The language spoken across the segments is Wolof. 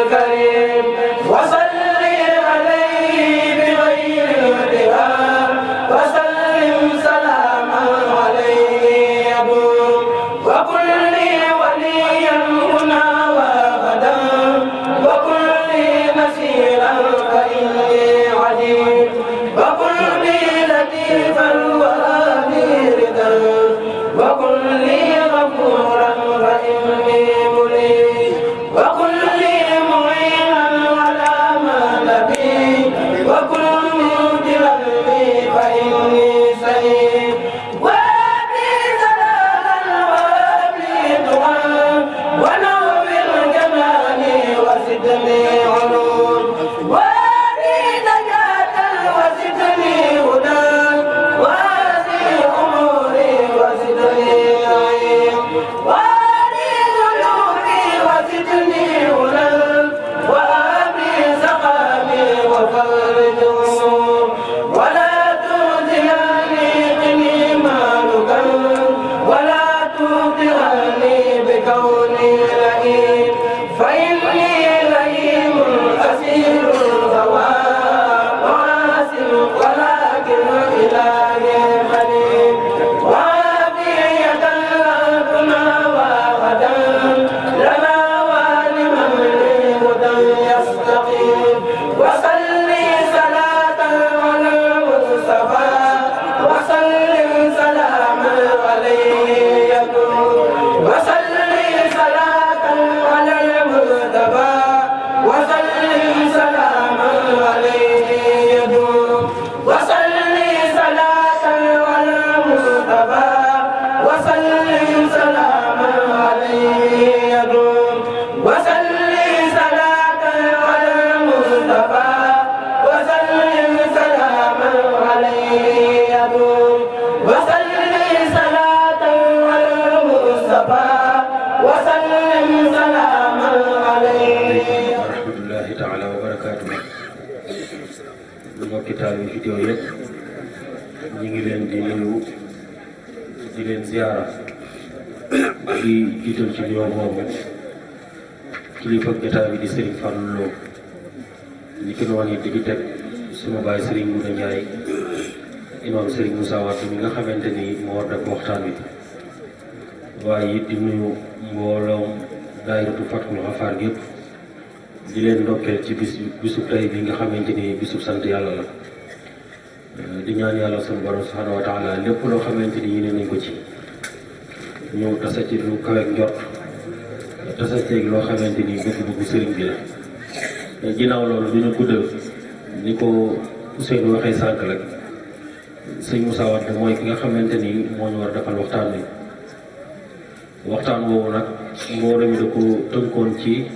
الكريم وصل عليه بغير الانتهاء وسلم سلاما عليه يدوم وكن لي وليا هنا وغدا وكن لي نسيرا فإني عجيب وكن لي لطيفا وهابي ردا وكن لي غفورا فإني منيب وكن لي معينا على ما نبي وكن مودلا لي فإني سعيد وابي زلالا وابي دعاء ونور جناني وزدني علوم وابي نجاة وزدني هدى وهذه أموري وزدني علم وابي ذنوبي وزدني هدى وابي سقامي وفرج هموم ولا تؤذيني قني مالك ولا تؤذيني بكوني لئيم فإني لئيم أسير الهوى وعاس ولكن إلهي حليم وعافية لنا وغدا لنا ولمن لي هدى يستقيم وصلي صلاة على المصطفى وسلم سلاما عليه يدوم وصلي صلاة على المصطفى وسلم سلاما عليه يدوم وصلي صلاة على المصطفى وسلم سلاما عليه يدوم وصلي صلاة على المصطفى وسلم سلاما عليه يدوم وصلي صلاة على المصطفى وسلم سلاما عليه rahmatullahi taala wa barakaatu mbokki taal yi fi teew yëpp ñu ngi leen di nuyu di leen ziara di jiital ci nuyoo boobu kilifa jotaay bi di Serigne Fallou Lo ni ki noonu it di teg suma baay Serigne Moussa Ndiaye imam Serigne Moussa Wade mi nga xamante ni moo war def waxtaan wi waaye it di nuyu mbooloom daayiratu Fathul Ghafaar gépp di leen ndokkeel ci bisub tey bi nga xamante ni bisub sant yàlla la di ñaan yàlla sunu borom subhanahu wa taala lépp loo xamante ni yéene nañ ko ci ñëw tasa ci lu kaweek njort tasa ceeg loo xamante ni bëgg-bëggu sëriñ bi la ginnaaw loolu duñu guddal ni ko Ousseynou waxee sànq rek sëñ Moussa Wade mooy ki nga xamante ni moo ñu war a defal waxtaan wi waxtaan woowu nag mbooloo mi da ko tënkoon ci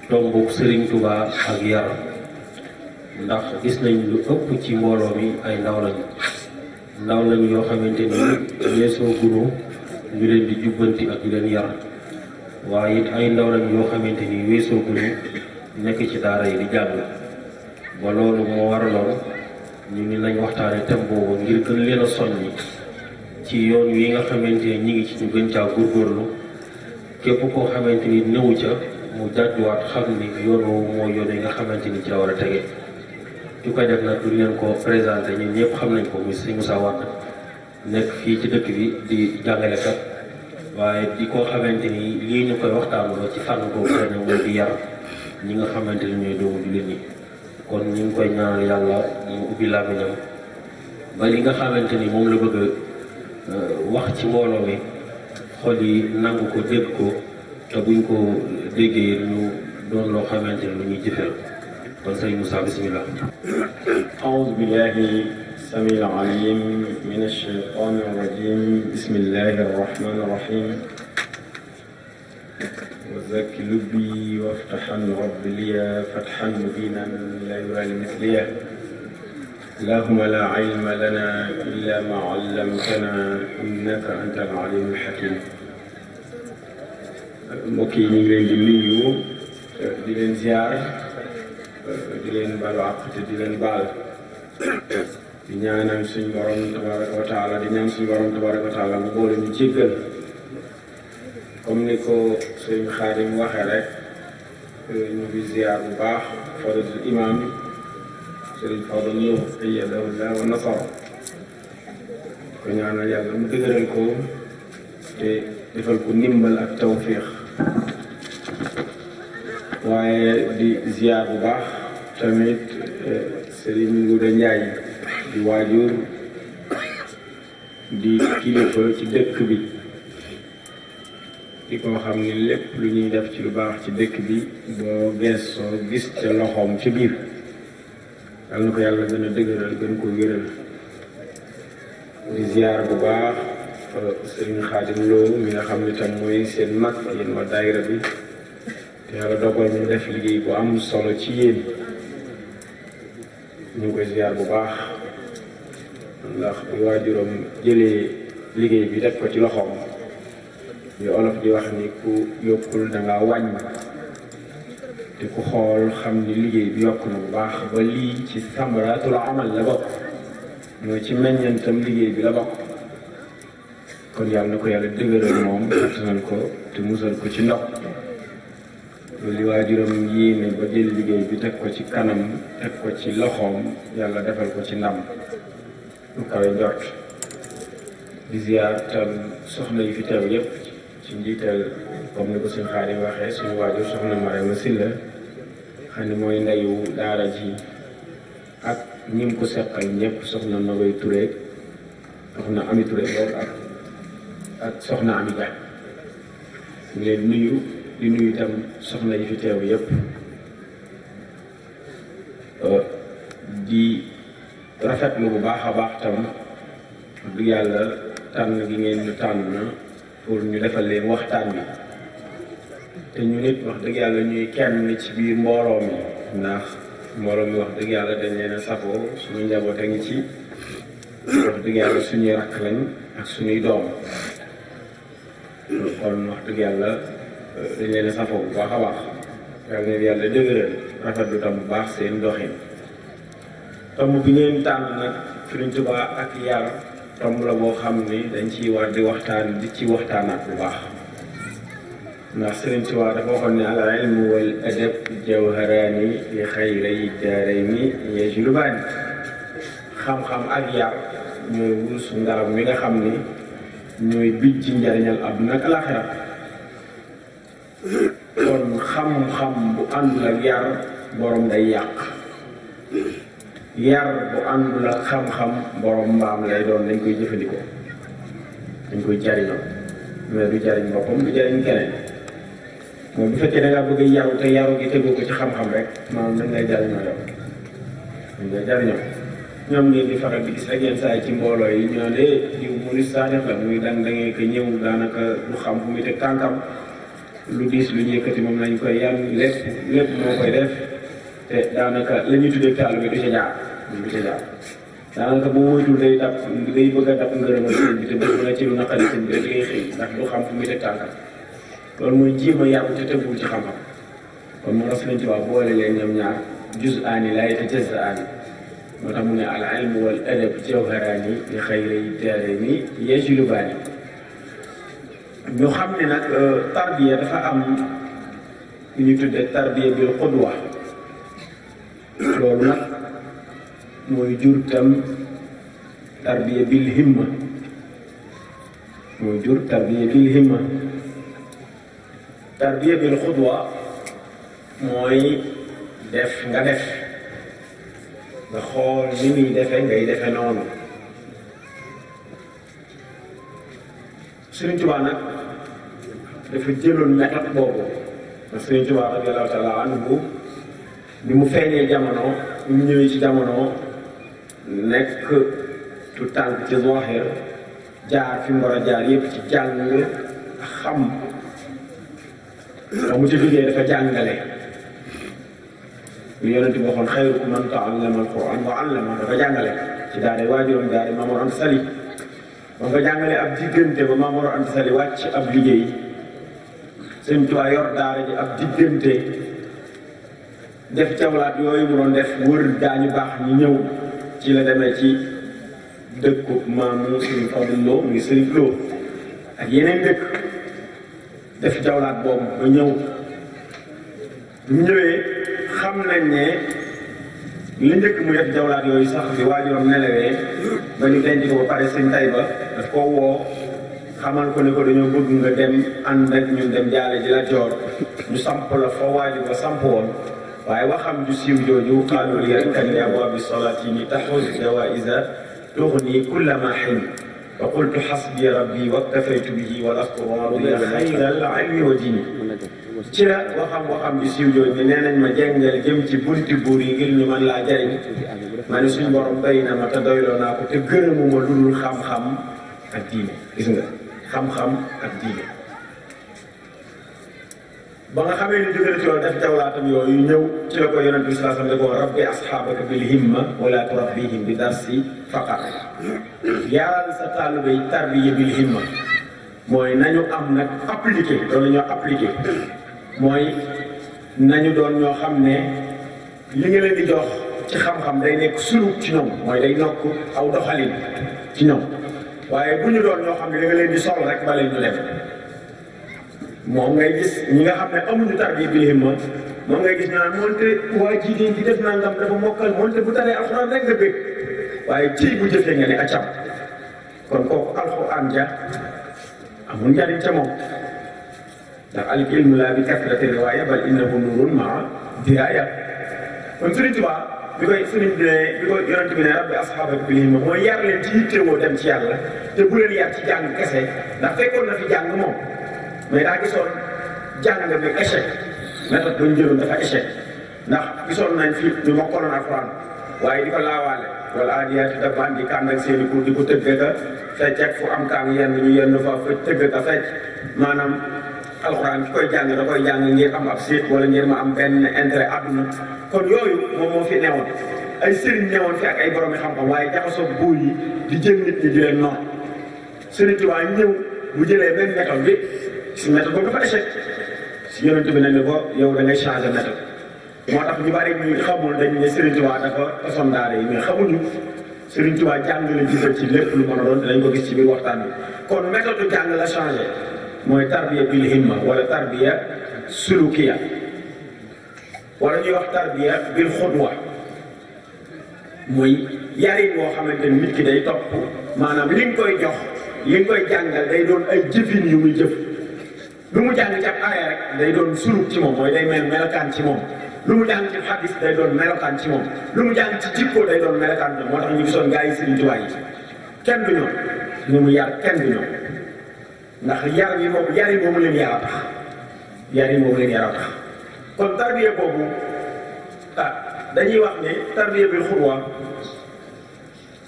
tombuk Serigne Touba ak yar ndax gis nañ lu ëpp ci mbooloo mi ay ndaw lañu yoo xamante ni weesoo gunu ñu leen di jubbanti ak di leen yar waaye it ay ndaw lañu yoo xamante ni weesoo gunu nekk ci daara yi di jàng ba loolu moo waraloon ñu ni nañ waxtaane thème boobu ngir gën leen a soññi ci yoon wi nga xamante ni ñi ngi ci ñu gën caa góorgóorlu képp koo xamante ni néewu ca mu jàjjuwaat xam ni yoon woowu mooy yoon yi nga xamante ni ci la war a tege ki koy def nag du leen ko présenté ñun ñëpp xam nañ ko muy Serigne Moussa Wade nekk fii ci dëkk bi di jàngalekat waaye di koo xamante ni lii ñu koy waxtaanoo ci fànn boobu xëy na mooy di yar ñi nga xamante ni ñooy doomu jullit ñi kon ñu ngi koy ñaanal yàlla mu ubbi làmmiñam ba li nga xamante ni moom la bëgg a wax ci mbooloo mi xol yi nangu ko dégg ko te buñ ko déggee ñu doon loo xamante ni lu ñuy jëfeel kon Serigne Moussa bismillah. أعوذ بالله السميع العليم من الشيطان الرجيم بسم الله الرحمن الرحيم وزك لبي وافتحا رب لي فتحا مبينا لا يرى لمثليه اللهم لا علم لنا إلا ما علمتنا إنك أنت العليم الحكيم mbokk yi ñu ngi leen di nuyu di leen ziar di leen balu àq te di leen baal di ñaanal suñu borom tabaraka wa taala di ñaan suñu borom tabaraka wa taala mu boole ñu jéggal comme ni ko suñu Xaadim waxee rek ñu ngi ziar bu baax fadlatul imam Sëriñ Fadal Lo ayyadahu llah wa nasara ko ñaanal yàlla mu dëgëral ko te defal ko ndimbal ak tawfiix waaye di ziar bu baax tamit Sëriñ Nguuda Njaay di waajur di kilifa ci dëkk bi di ko xam ni lépp lu ñuy def ci lu baax ci dëkk bi boo gëstoo gis ca loxoom ci biir yal na ko yàlla gën a dëgëral gën ko wéral di ziar bu baax Sëriñ Xaadim Lo mi nga xam ne tam mooy seen mag yéen waa daayira bi te yàlla dogal mu def liggéey bu am solo ci yéen ñu ngi koy ziar bu baax ndax bi waajuram jëlee liggéey bi def ko ci loxoom li olof di wax ni ku yokkul dangaa wàññi te ku xool xam ni liggéey bi yokk na bu baax ba lii ci samaratul amal la bokk mooy ci meññantam liggéey bi la bokk kon yàlla na ko yàlla dëgëral moom kattanal ko te musal ko ci ndox li waajuram yéene ba jël liggéey bi teg ko ci kanam teg ko ci loxoom yàlla defal ko ci ndam lu kawe njort di ziar tam soxna yi fi teew yépp ci njiital comme ni ko suñu Xaadim waxee suñu waajur soxna Marema Silla xam ne mooy ndeyu daara ji ak ñi mu ko seqal ñëpp soxna Nogay Touré soxna Ami Touré lool ak soxna Ami Dia ñu leen nuyu di nuyu itam soxna yi fi teew yépp di rafetlu bu baax a baax tam du yàlla tànn gi ngeen ñu tànn pour ñu defal leen waxtaan bi te ñu nit wax dëgg yàlla ñuy kenn ci biir mbooloo mi ndax mbooloo mi wax dëgg yàlla dañ leen a safoo suñu njaboot a ngi ci wax dëgg yàlla suñuy rakk lañ ak suñuy doom kon wax dëgg yàlla dañ leen a safoo bu baax a baax yàlla na yàlla dëgëral rafetlu tam bu baax seen doxin tomb bi ngeen tànn nag Sëriñ Tuubaa ak yar tomb la boo xam ni dañ ciy war di waxtaan di ci waxtaanaat bu baax ndax Sëriñ Tuubaa dafa waxoon ne al ilmu wal adab jawharaani li xayri daarayni yajlubaani xam-xam ak yar ñooy wurus ngaram mi nga xam ni ñooy bij ci njariñal àdduna ak alaaxira kon xam-xam bu àndul ak yar borom day yàq yar bu àndul ak xam-xam borom mbaam lay doon dañ koy jëfandikoo dañ koy jariñoo mais du jariñ boppam du jariñ keneen mooy bu fekkee da ngaa bëgg a yaru te yaru gi tegoo ko ci xam-xam rek maanaam dañ lay jariñoo yow dañ lay jariñoo ñoom ngeen di faral di gis rek yenn saa yi ci mbooloo yi ñu naan diw murid saadix la muy da ngeen ko ñëw daanaka du xam fu muy teg tànkam lu diis lu ñu yëkkati moom lañ koy yan lépp moo koy def te daanaka la ñuy tuddee taalibe du ca jaar du ca jaar daanaka boo moytul day bëgg a dab ngërëmal sëñ bi te bëgg na ci lu naqari sëñ bi rek ngay xëy ndax du xam fu muy teg tànkam loolu mooy jéem a yaru te tegul ci xam-xam kon moo tax Sëriñ Tuubaa boole leen ñoom ñaar juz'aani laa yatajaza'aani moo tax mu ne al ilmu wal adab jawharaani li xayri daarayni yajlubaani ñu xam ne nag tarbiya dafa am lu ñu tuddee tarbiya bil qudwa loolu nag mooy jur tam tarbiya bil himma mooy jur tarbiya bil himma tarbiya bil qudwa mooy def nga def nga xool ni muy defe ngay defe noonu Sëriñ Tuubaa nag dafa jëloon méthode boobu ndax Sëriñ Tuubaa radiyallaahu taala anhu bi mu feeñee jamono bi mu ñëwee ci jamono nekk tu tànk ci zahir jaar fi mu war a jaar yépp ci jàng xam ba mu ci jógee dafa jàngale lu yonent bi waxoon xayrukum man ta'allama al-Qur'an wa 'allama dafa jàngale ci daara waajuram daara Maam Mor Anta Sali ba nga jàngale ab diggante ba Maam Mor Anta Sali wàcc ab liggéey Sëriñ Tuubaa yor daara ji ab diggante def jawlaat yooyu mu doon def wër daañu baax ñi ñëw ci la demee ci dëkku maamu Sëriñ Fadil Lo muy Sëriñ Lo ak yeneen dëkk def jawlaat boobu ba ñëw ñëwee xam nañ ne li njëkk mu def jawlaat yooyu sax bi waajuram nelawee ba ñu denc ko ba pare sëñ Tayba daf koo woo xamal ko ne ko dañoo bëgg nga dem ànd ak ñun dem jaale ji la joor ñu samp la fa waajur ba samp woon waaye waxam ju siiw jooju qaalu li yarkan li abwaabi salaatini taxuz jawaïsa tuxni kulla ma xin fa qultu xasbi rabbi waktafaytu bihi wa lastu raadiya xayral ilmi wa dini ci la waxam ju siiw jooju nee nañ ma jàngal jëm ci bunti buur yi ngir ñu mën laa jariñ ma ne suñu borom doy na ma te doyloo naa ko te gërëmuma lu dul xam-xam ak diine gis nga xam-xam ak diine ba nga xamee ni jóge na ci loolu def jawlaatam yooyu ñëw ci la ko yonent bi sallallahu alayhi wa sallam ko rabbi asxaabaka bil himma wala turabbihim bi darsi faqat yaaral sa taalibe yi tarbiya bil himma mooy nañu am nag appliqué loolu ñoo appliqué mooy nañu doon ñoo xam ne li nga leen di jox ci xam-xam day nekk suluk ci ñoom mooy day nokk aw doxalin ci ñoom waaye bu ñu doon ñoo xam ne da nga leen di sol rek ba leen ñu dem moom ngay gis ñi nga xam ne amuñu tarbiya bil himma moom ngay gis ñu naan moonte waa jigéen di def nangam dafa mokkal moonte bu taree alxuraan rek nga bëgg waaye ci bu jëfee nga ne acam kon kooku alxuraan ja amul njariñ ca moom ndax al ilmu laa bi kasrati riwaaya bal innahu nuurun maa diraaya kon Sëriñ Tuubaa bi ko yonent bi ne rabbi asxaabaka bil himma mooy yar leen ci yittewoo dem ci yàlla te bu leen yar ci jàng kese ndax fekkoon na fi jàng moom mais daa gisoon jàng bi échec méthode ba ñu jëloon dafa échec ndax gisoon nañ fi ñu mokkaloon alxuraan waaye di ko laawaale wala aadiyaati dabaan di kànd ak seeni kur di ko tëgg ka fecc ak fu am kaan yenn ñu yenn fa tëgg ka fecc maanaam alxuraan ki koy jàng da koy jàng ngir am ab séet wala ngir ma am benn intérêt àdduna kon yooyu moom moo fi newoon ay sëriñ newoon fi ak ay borom yi xam-xam waaye jaxasoo buur yi di jël nit ñi di leen noonu Sëriñ Tuubaa ñëw bu jëlee même méthode bi si méthode boobu dafa échec si yonent bi ne ko yow da ngay changer méthode moo tax ñu bari ñu xamul dañu ne Sëriñ Tuubaa dafa tasoon daara yi mais xamuñu Sëriñ Tuubaa jàng la gisal ci lépp lu mën a doon dinañ ko gis ci biir waxtaan bi kon méthode jàng la changé mooy tarbiya bil himma wala tarbiya sulukiya wala ñuy wax tarbiya bil xudwa mooy yarin boo xamante ni nit ki day topp maanaam li nga koy jox li nga koy jàngal day doon ay jëfin yu muy jëf lu mu jàng ci ab aaya rek day doon suluk ci moom mooy day melokaan ci moom lu mu jàng ci xadis day doon melokaan ci moom lu mu jàng ci jikko day doon melokaan ci moom moo tax ñu gisoon gaa yi Sëriñ Tuubaa yi kenn du ñoom ñu mu yar kenn du ñoom ndax yar yi moom leen yar a tax yar yi moom leen yar a tax kon tarbiya boobu dañuy wax ne tarbiya bil xudwa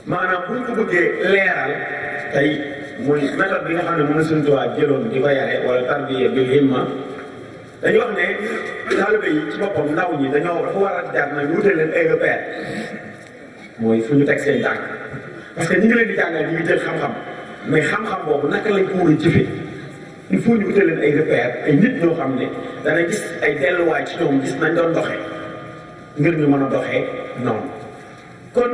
maanaam buñ ko bëggee leeral tey muy méthode bi nga xam ne mën na Sëriñ Tuubaa jëloon di ko yare wala tarbiya bil himma dañuy wax ne taalibe yi ci boppam ndaw ñi dañoo dafa war a jaar nag wute leen ay repère mooy fu ñu teg seen tànk parce que ñi ngi leen di jàngal ñi ngi jël xam-xam mais xam-xam boobu naka lañ ko war a jëfee il faut ñu wute leen ay repère ay nit ñoo xam ne dana gis ay delluwaay ci ñoom gis nañ doon doxee ngir ñu mën a doxee noonu kon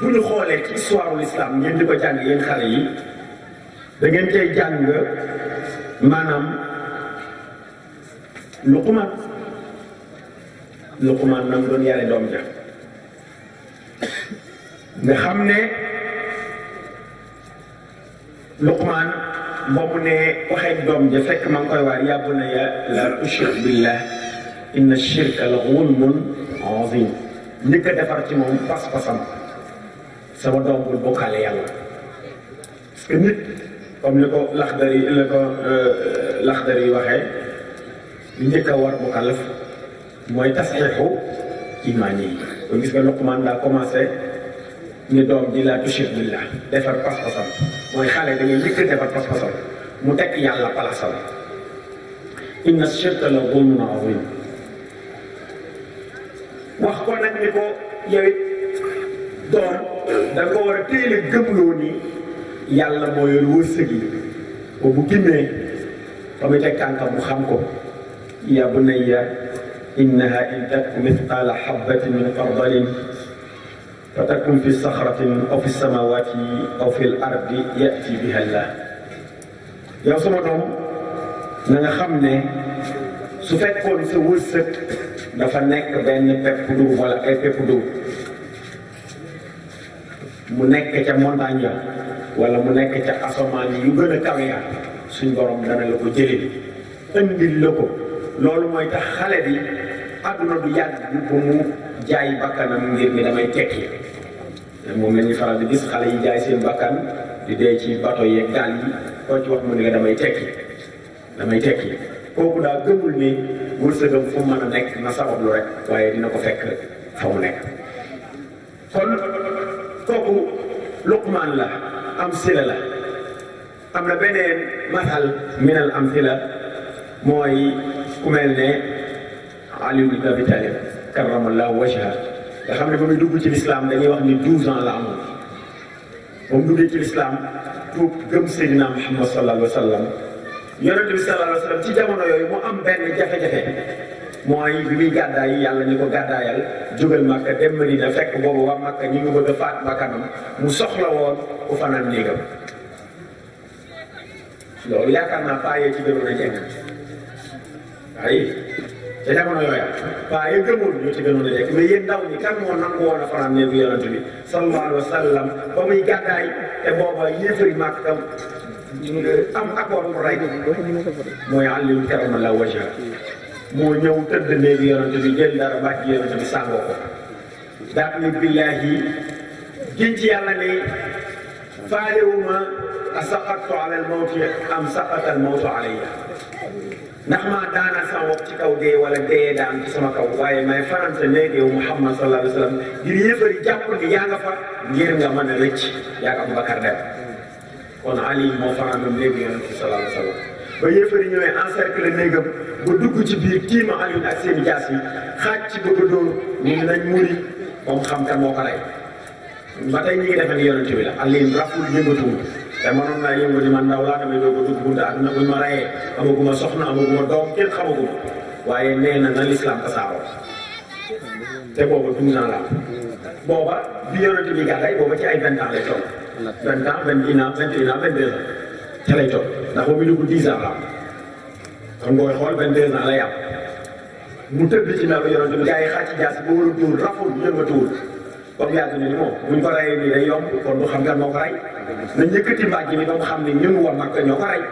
bu ñu xoolee ci histoire l'islam ngeen di ko jàng yéen xale yi da ngeen cay jàng maanaam Luqmaan na mu doon yare doom ja nga xam ne Luqmaan boobu ne waxee doom ja fekk ma ngi koy waar yaa bunayya laa tushrik billah inna shirka la zulmun azim njëkk a defar ci moom pas-pasam sama doom bul bokkaale yàlla parce que nit comme li ko Laxdari yi waxee li njëkk a war mukallaf mooy tasxiixu imaan yi kon gis nga Luqmaan daa commencé ni doom ji laa tushrik billah defar pas-pasam mooy xale da ngay njëkk a defar pas-pasam mu teg yàlla palasam inna shirka la zulmun azim wax ko nag ni ko yow it doom da nga ko war a teel a gëmloo ni yàlla moo yor wërsëg yi ba bu gimmee fa muy teg tànkam mu xam ko yaa bunayya innaha in taku mithqaala habbatin min xardalin fa takun fi saxratin aw fi samawati aw fi l ardi yati biha llah yow sama doom na nga xam ne su fekkoon sa wërsëg dafa nekk benn pepp dugub wala ay pepp dugub mu nekk ca montagne ya wala mu nekk ca asamaan yu gën a kawe ya suñ borom dana la ko jëlee indil la ko loolu mooy tax xale bi àdduna du yàgg bu mu jaay bakkanam ngir mi damay tekki moom la ñuy faral di gis xale yi jaay seen bakkan di dee ci bato yeeg gaal yi koo ci wax mu ne la damay tekki kooku daa gëmul ni wërsëgam fu mën a nekk na sabablu rek waaye dina ko fekk fa mu nekk kon kooku Luqmaan la am sila la am na beneen masal minal am sila mooy ku mel ne Ali ibn Abi Talib karamallahu wajha nga xam ne ba muy dugg ci lislaam dañuy wax ni 12 ans la amoon ba mu duggee ci lislaam tuub gëm Seydina Muhammad sallallahu alayhi wa sallam yonent bi sallallahu alayhi wa sallam ci jamono yooyu mu am benn jafe-jafe mooy bi muy gàddaay yàlla ni ko gàddaayal jógal Makka dem Madina fekk boobu waa Makka ñu ngi bëgg a faat bakkanam mu soxla woon ku fanaan néegam loolu yaakaar naa paa yee ci gënoon a jekk ay ca jamono yooya paa yee gëmoon ñoo ci gënoon a jekk mais yéen ndaw ñi kan moo nangu woon a fanaan néegu yonent bi sallallahu alayhi wa sallam ba muy gàddaay te booba yéefari Makka am accord pour rey mooy Ali karamallahu wajha moo ñëw tëdd néegi yonent bi jël dara bàcc yonent bi sàngoo ko daat ni billahi giñ ci yàlla ni faalewuma a saqattu ala al mawti am saqata al mawtu alayya ndax maa daana sama bopp ci kaw dee wala dee daan ci sama kaw waaye may farante néeg yow Muhammad sallallahu alayhi wa sallam ngir yéefari jàpp ni yaa nga fa ngir nga mën a rëcc yaa ngi Abubakar dem kon Ali moo farandam néegi yonent bi sallallahu alayhi wa sallam ba yéefari ñëwee encercler néegam ba dugg ci biir tiima Aliou ak seen jaas yi xaaj ci bëgg a dóor ñu ngi nañ muri moom xam kan moo ko rey ba tey ñi ngi defe ni yonent bi la Aliou raful yëngatuwul te mënoon naa yëngu ni man ndaw laa damay doog a dugg buntu àdduna buñ ma reyee amaguma soxna amaguma doom kenn xamaguma waaye nee na l'islam tasaaroo te booba 12 ans la booba bi yonent bi gàdday booba ci ay 20 ans lay toll 20 ans 21 ans 22 ans ca lay toll ndax boobu dugg 10 ans la kon booy xool 22 ans lay am mu tëdd ci ndaw yonent bi gars yi xàcc jaas ba war a dóor raful yëngatuwul ba mu yàgg ni moom buñ ko reyee nii day yomb kon du xam nga moo ko rey na ñëkkati mbàjj mi ba mu xam ne ñun waa Makka ñoo ko rey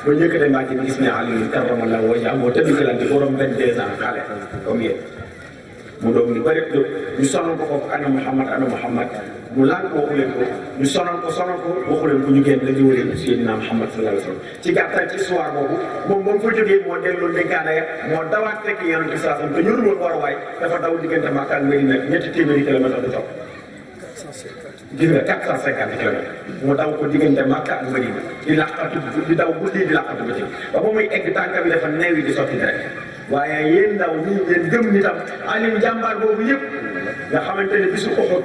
ba ñëkkati mbàjj mi gis ne Ali karamallahu wajhahu moo tëdd ci lan bi borom 22 ans xale comme yéen mu doog ni bëri ñu sonal ko foofu ana Muhammad mu laal ko waxu leen ko ñu sonal ko waxu leen ko ñu génn dañu wëree ko Seydina Muhammad sallallahu alayhi wa sallam ci gàttal ci soir boobu moom fa jógee moo delloo ndénkaane ya moo dawaat fekk yonent bi sallallahu alayhi wa sallam te ñorul woon war a waay dafa daw diggante Makka ak Medina ñetti téeméeri kilomètre du topp gis nga 450 kilomètres mu daw ko diggante Makka ak Medina di laqatu di daw guddi di laqatu ba ci ba muy egg tànka bi dafa neewi di sotti rek waaye yéen ndaw ñi ngeen gëm ni tam Aliou jàmbaar boobu yëpp nga xamante ne bisu Uhud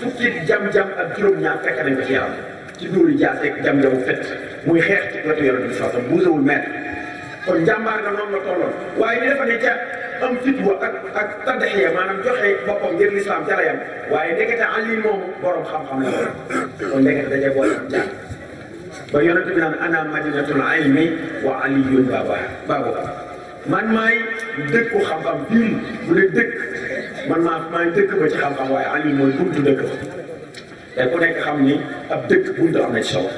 fukki jam-jam ak juróom-ñaar fekk nañ ko ci yaram ci dóori jaaseeg jam-jamu fett muy xeex ci wetu yonent bi sallallahu alayhi wasallam buusewul mètre kon jàmbaar nga noonu la tolloon waaye ñu defa ne ca am fitwa ak taddaxiya maanaam joxe boppam ngir lislaam ca la yam waaye ndekete Aliou moomu borom xam-xam la kon ndekete dajee boole am jàng ba yonent bi naan ana madinatul ilmi wa aliyun baabu man maay dëkku xam-xam bii bu dee dëkk man maay dëkk ba ci xam-xam waaye Aliou mooy buntu dëkk ba te ku nekk xam ni ab dëkk buntu am na ci solo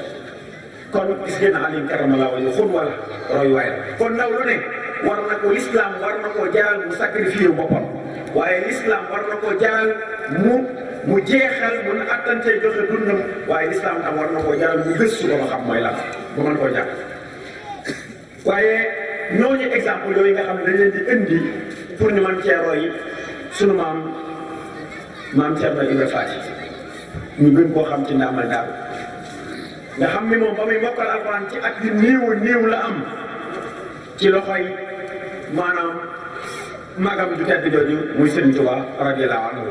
kon gis ngeen Aliou karamallahu wajhahu xut wala roy waay la kon ndaw lu ne war na ko l'islam war na koo jaral mu sacrifié boppam waaye l'islam war na koo jaral mu jeexal mu attantee joxe dundam waaye l'islam tam war na koo jaral mu gëstu ba ma xam mooy lan ba mën koo jàpp waaye ñooñu exemple yooyu nga xam ne dañ leen di indi pour ñu mën cee roy sunu maam Thierno Ibrahima Faty ñu gën koo xam ci ndaamal daal nga xam ni moom ba muy mokkal alxuraan ci at yu néew la am ci loxoy maanaam magam ju tedd jooju muy Serigne Touba radiyallahu anhu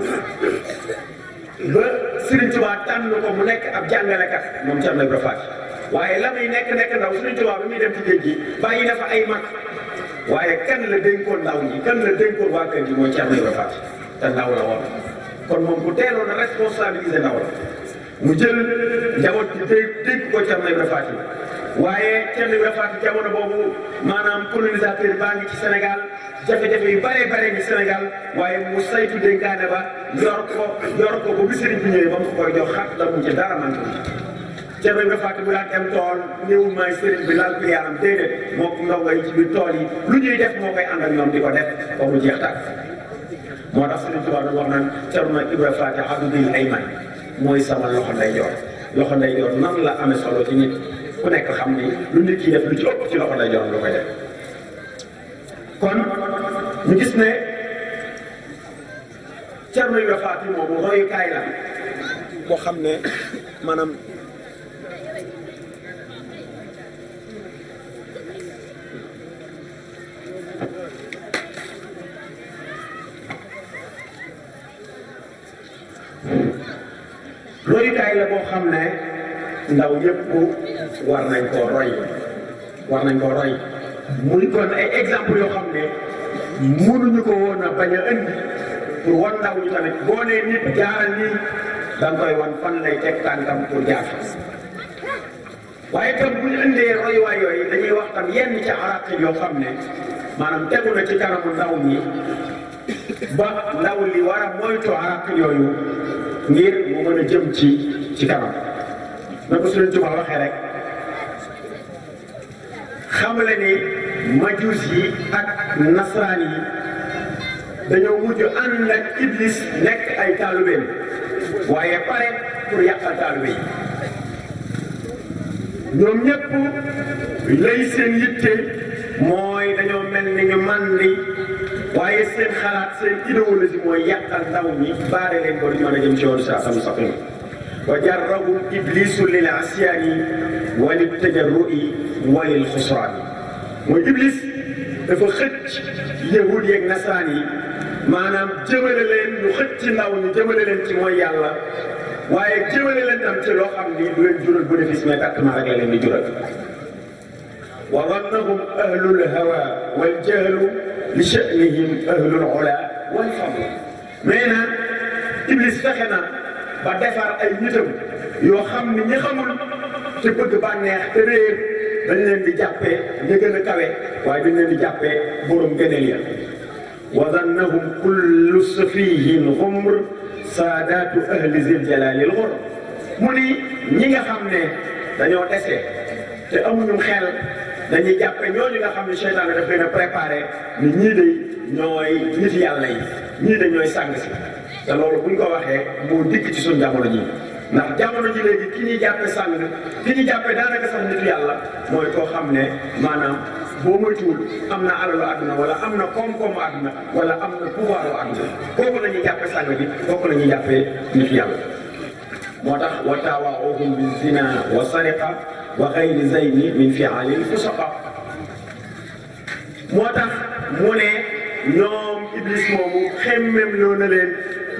ba Serigne Touba tànn ko mu nekk ab jàngalekat moom Thierno Ibrahima Faty waaye la muy nekk ndaw Serigne Touba bi muy dem ci géej gi bàyyi na fa ay mag waaye kan la dénkoon ndaw ñi kan la dénkoon waa kër gi mooy Thierno Ibrahima Faty te ndaw la woon kon moom bu teeloon a responsabilisé ndaw la mu jël njaboot bi dénk ko Thierno Ibrahima Faty waaye Thierno Ibrahima Faty jamono boobu maanaam colonisateur baa ngi ci Sénégal jafe-jafe yu bare ngi Sénégal waaye mu saytu dénkaane ba yor ko ba bi sëriñ bi ñëwee ba mu koy jox xat la mu ci dara man ko Thierno Ibrahima Faty bu daan dem tool néewul maay sëriñ bi laal pliyaaram déedéet moo ko ndongo yi ci biir tool yi lu ñuy def moo koy ànd ak ñoom di ko def ba mu jeex tàkk moo tax Sëriñ Tuubaa doon wax naan Thierno Ibrahima Faty abdul ayman mooy sama loxo ndeyjoor nan la amee solo ci nit ku nekk xam ni lu nit ki def lu ci ëpp ci loxo ndeyjoor lu koy def kon ñu gis ne Thierno Ibrahima Faty moomu royukaay la boo xam ne maanaam royukaay la boo xam ne ndaw yëpp war nañ koo roy muy kon ay exemple yoo xam ne mënuñu ko woon a bañ a indi pour wan ndaw ñu tamit boo nee nit jaaral nii da nga koy wan fan lay teg tànkam pour jaar waaye tam bu ñu indee royuwaay yooyu dañuy wax tam yenn ci araq yoo xam ne maanaam tegu na ci kanamu ndaw ñi ba ndaw li war a moytu araq yooyu ngir mu mën a jëm ci kanam na ko Sëriñ Tuubaa waxee rek xam la ni majuus yi ak nasaraan yi dañoo mujj ànd ak Iblis nekk ay taalubeen waaye pare pour yàqal taalube yi ñoom ñëpp lay seen yitte mooy dañoo mel ni ñu màndi waaye seen xalaat seen idéologie mooy yàqal ndaw ñi baare leen ko ñu mën a jëm ci yoonu siraatal mustaqiim wa jarrahum iblisu lil asyaani wa lit tajarru'i wa lil xusraani mooy Iblis dafa xëcc yahud yeeg nasaraan yi maanaam jëmale leen ñu xëcc ci ndaw ñi jëmale leen ci mooy yàlla waaye jëmale leen tam ci loo xam ni du leen jural bénéfice mais pertement rek la leen di jural wa dannahum ahlul hawa wal jahlu li sha'nihim ahlul ula wal fadl mais nag Iblis fexe na ba defar ay nitam yoo xam ni ñi xamul te bëgg bànneex te réer dañ leen di jàppee ña gën a kawe waaye dañ leen di jàppee borom gëneel ya wa dannahum kullu safihin xumr saadaatu ahli zil jalaalil xur mu ni ñi nga xam ne dañoo dese te amuñu xel dañuy jàppe ñooñu nga xam ne seytaane daf leen a préparé ni ñii de ñooy nit yàlla yi ñii de ñooy sàng si te loolu buñ ko waxee moo dikk ci suñ jamono ji ndax jamono ji léegi ki ñuy jàppe sàng ki ñuy jàppe daanaka sax nitu yàlla mooy koo xam ne maanaam boo moytuwul am na alalu àdduna wala am na koom-koomu àdduna wala am na pouvoiru àdduna kooku la ñuy jàppe sàng bi kooku la ñuy jàppee nitu yàlla moo tax wa taawaahum bi zina wa sariqa wa xayri zayni min fi'alil fusaqa moo tax mu ne ñoom Iblis moomu xemmem loo na leen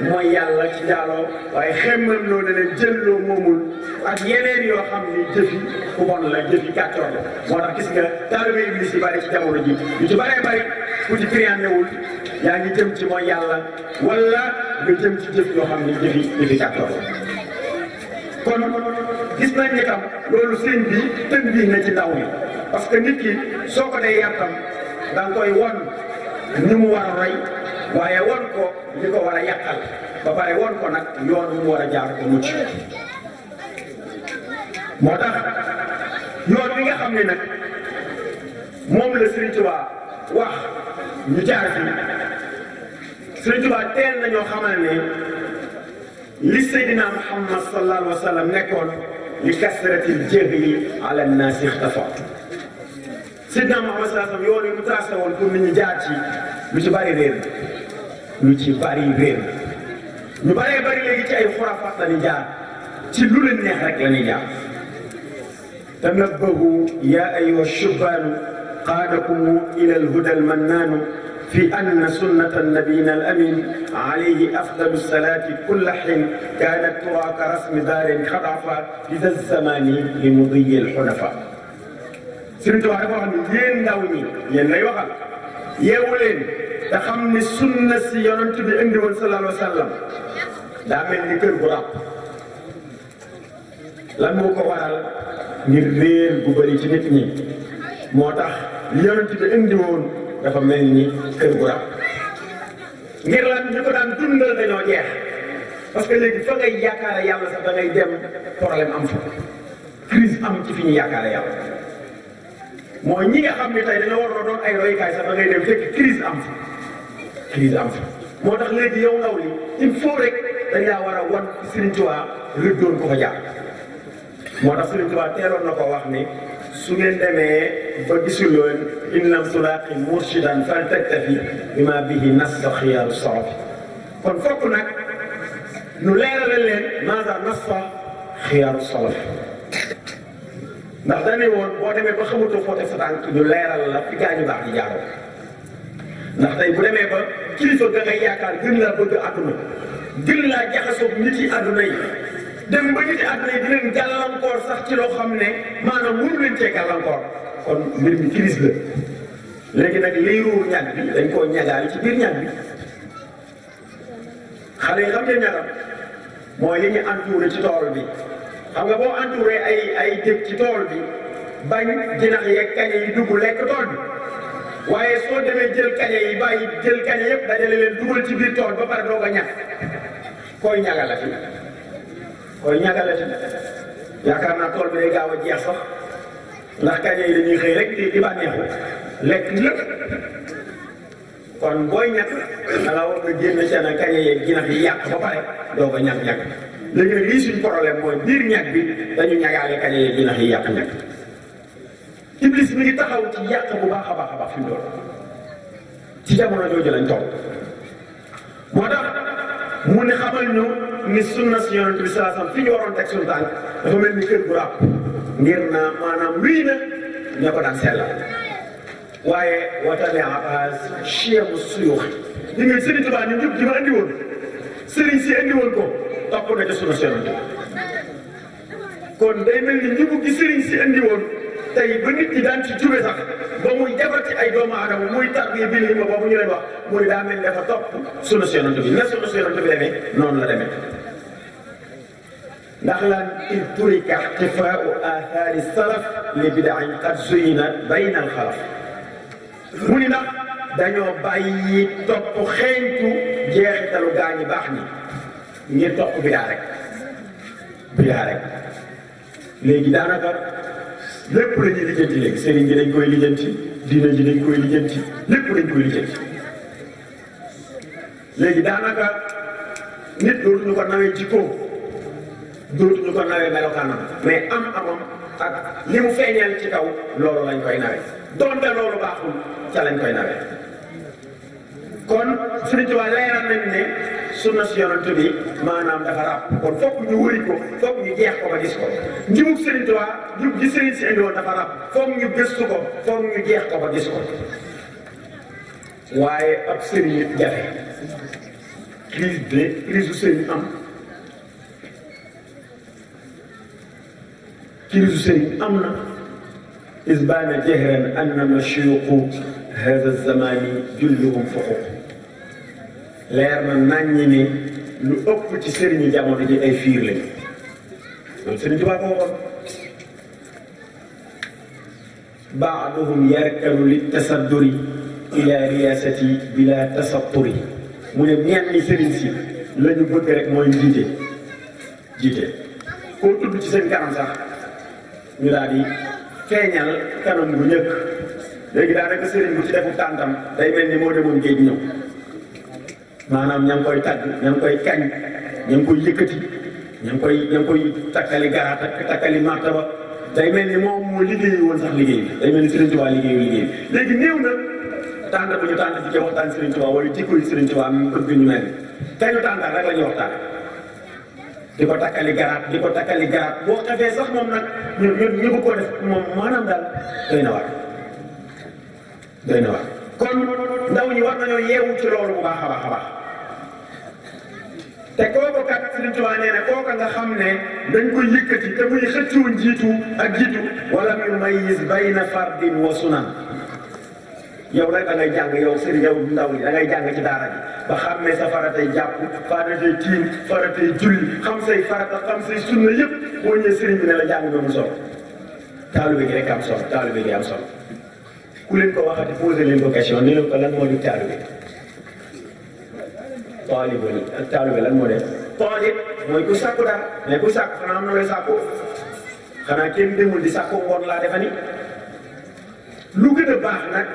mooy yàlla ci njaaloo waaye xemmem loo na leen jëlloo moomul ak yeneen yoo xam ni jëfi ku bon la jëfi kàccoor la moo tax gis nga taalibe Iblis yi bari ci jamono ji yu ci bëree bëri ku ci triandewul yaa ngi jëm ci mooy yàlla wala nga jëm ci jëf yoo xam ni jëfi kàccoor la kon gis nañ ni tam loolu sëñ bi tën bii na ci ndaw mi parce que nit ki soo ko dee yàttam da nga koy won ni mu war a roy waaye won ko li ko war a yàqal ba pare won ko nag yoon mu war a jaar ko mucc moo tax yoon wi nga xam ne nag moom la Sëriñ Tuubaa wax ñu jaar fi Sëriñ Tuubaa teel nañoo xamal ne li Seydina Muhammad sallallahu alayhi wa sallam nekkoon li kasratil jahli ala nnaasi ixtafa Seydina Muhammad sallallahu alayhi wa sallam yoon yi mu tracé woon pour nit ñi jaar ci lu ci bari réer lu ci bari réer ñu baree bari léegi ci ay xurafaat la ñuy jaar ci lu leen neex rek la ñuy jaar tanabbahu ya ayyuha shubbaanu qaadakum ila alhuda almannaanu في أن سنة نبينا الأمين عليه أفضل الصلاة كل حين كانت ترى كرسم دار خضعفا لذا الزمان لمضي الحنفاء. Sëriñ Tuubaa dafa wax ni yéen ndaw ñi yéen lay waxal yeewu leen te xam ni sunna si yonent bi indi woon sallallahu alayhi wa sallam daa mel ni kër bu ràpp lan moo ko waral ngir réer bu bëri ci nit ñi moo tax li yonent bi indi woon dafa mel ni kër gu rab ngir lan ñu ko daan dundal dañoo jeex parce que léegi fa ngay yaakaare yàlla sax da ngay dem problème am fa crise am ci fi ñu yaakaare yàlla mooy ñi nga xam ne tey dañoo war a doon ay roykaay sax da ngay dem fekk crise am fa moo tax léegi yow ndaw li il faut rek dañ laa war a wan Serigne Touba rëddoon ko fa jaar moo tax Serigne Touba teeloon na ko wax ni su ngeen demee ba gisuloon innam sulaaqi murshidan fal taktafi bima bihi nassa xiyaaru sarafi kon fokk nag nu leerale leen maasa nassa xiyaaru salafi ndax dañu woon boo demee ba xamatoo foo teg sa tànk ñu leeral la fi gaañu baax di jaaroo ndax tey bu demee ba kilifa ga ngay yaakaar gën laa bëgg àdduna gën laa jaxasoog nit yi àdduna yi dem ba nit yi àdduna yi di leen gàllankoor sax ci loo xam ne maanaam mënu leen cee gàllankoor kon mbir mi crise la léegi nag liy ruur ñag bi dañ koo ñagaale ci biir ñag bi xale yi xam ngeen ñagam mooy li ñu entouré ci tool bi xam nga boo entouré ay dëkk ci tool bi bañ jinax yeeg kañe yi dugg lekk tool bi waaye soo demee jël kañe yi bàyyi jël kañe yëpp dajale leen dugal ci biir tool ba pare doo ko ñàkk koy ñagalati yaakaar naa tool bi day gaaw a jeex sax ndax kañe yi dañuy xëy rek di bànneexu lekk lépp kon booy ñàkk da nga war nga génn seen kañe yeeg jinax yi yàq ba pare doo ko ñàkk léegi nag lii suñ problème mooy biir ñàkk bi dañu ñagaale kañe yeeg jinax yi yàq ñàkk Iblis mi ngi taxaw ci yàq bu baax a baax fi mu doon ci jamono jooju lañ toll moo tax mu ne xamal ñu ni sunna si yonent bi sallallahu alayhi wasallam fi ñu waroon teg suñu tànk dafa mel ni kër gu ràpp ngir na maanaam luy na ña ko daan sellal waaye watane abbas chiemu suyux di nga Sëriñ Tuubaa ñun ñëpp di ma andi woon sëriñ si andi woon ko topp na ca sunna si yonent bi kon day mel ni njëgu gi sëriñ si andi woon tey ba nit ñi daan ci jube sax ba muy defar ci ay doomu aadama muy tarbiya bi li ma boobu ñu leen wax mu ne daa mel ni dafa topp sunna si yonent bi nga sunna si yonent bi demee noonu la demee ndax lan il turika ixtifaau athari salaf li bidain qad zuyinat bayna al xalaf mu ni ndax dañoo bàyyi topp xeeñtu jeexitalu gaañi baax ñi ngir topp bidaa rek léegi daanaka lépp la ñuy lijjanti léegi sëriñ bi dañ koy lijjanti diina ji dañ koy lijjanti lépp dañ koy lijjanti léegi daanaka nit dootuñu ko nawee jikko dootuñu ko nawee melokaanam mais amam ak li mu feeñal ci kaw loolu lañ koy nawee donte loolu baaxul ca lañ koy nawee kon Sëriñ Tuubaa leeral nañ ne sunna si yonent bi maanaam dafa ràpp kon fokk ñu wëri ko fokk ñu jeex ko ba gis ko njubug Sëriñ Tuubaa njub gi sëriñ si indi woon dafa ràpp fokk ñu gëstu ko fokk ñu jeex ko ba gis ko waaye ab sëriñ it jafe crise u sëriñ am crise u sëriñ am na isbaana jehran annama shuyuqu hada zamani julluhum fuquq leer na naññi ni lu ëpp ci sëriñi jamono ji ay fiir lañu loolu Sëriñ Tuubaa ko waxoon baaduhum yarkanu li tasadduri ila riyasati bila tasatturi mu ne ñenn ñi sëriñ si la ñu bëgg rek mooy jiite koo tudd ci seen kanam sax ñu daal di feeñal kanam bu ñëkk léegi daanaka sëriñ bu ci defu tàntam day mel ni moo demoon géej ñëw maanaam ña ngi koy tagg ña ngi koy kañ ña ngi koy yëkkati ña ngi koy takkali garaat ak takkali martaba day mel ni moom moo liggéeyi woon sax liggéey bi day mel ni Sëriñ Tuubaa liggéeyu liggéey bi léegi néew na tànn bu ñu tànn ci waxtaan Sëriñ Tuubaa wala jikko yi Sëriñ Tuubaa mi bëgg ñu mel te ñu tànn rek la ñuy waxtaan di ko takkali garaat boo xefee sax moom nag ñu bëgg koo def moom maanaam daal doy na waar kon ndaw ñi war nañoo yeewu ci loolu bu baax a baax te kooku kat Sëriñ Tuubaa nee na kooka nga xam ne dañ koy yëkkati te muy xëccoo jiitu wala yumayyiz bayna fardin wa sunan yow rek da ngay jàng yow sëriñ yow ndaw ñi da ngay jàng ci daara ji ba xam ne sa faratay jàpp faratay tiim faratay julli xam say farata xam say sunna yëpp boo ñëwee sëriñ bi ne la jàng ba mu solo taalibe gi rek am solo taalibe gi am solo ku leen ko waxati posé leen ko question ne leen ko lan moo di taalibe taalibe lan moo de taalib mooy ku sàkku dara mais ku sàkku xanaa am na looy sàkku xanaa kenn demul di sàkku ngoon laa defa ni lu gën a baax nag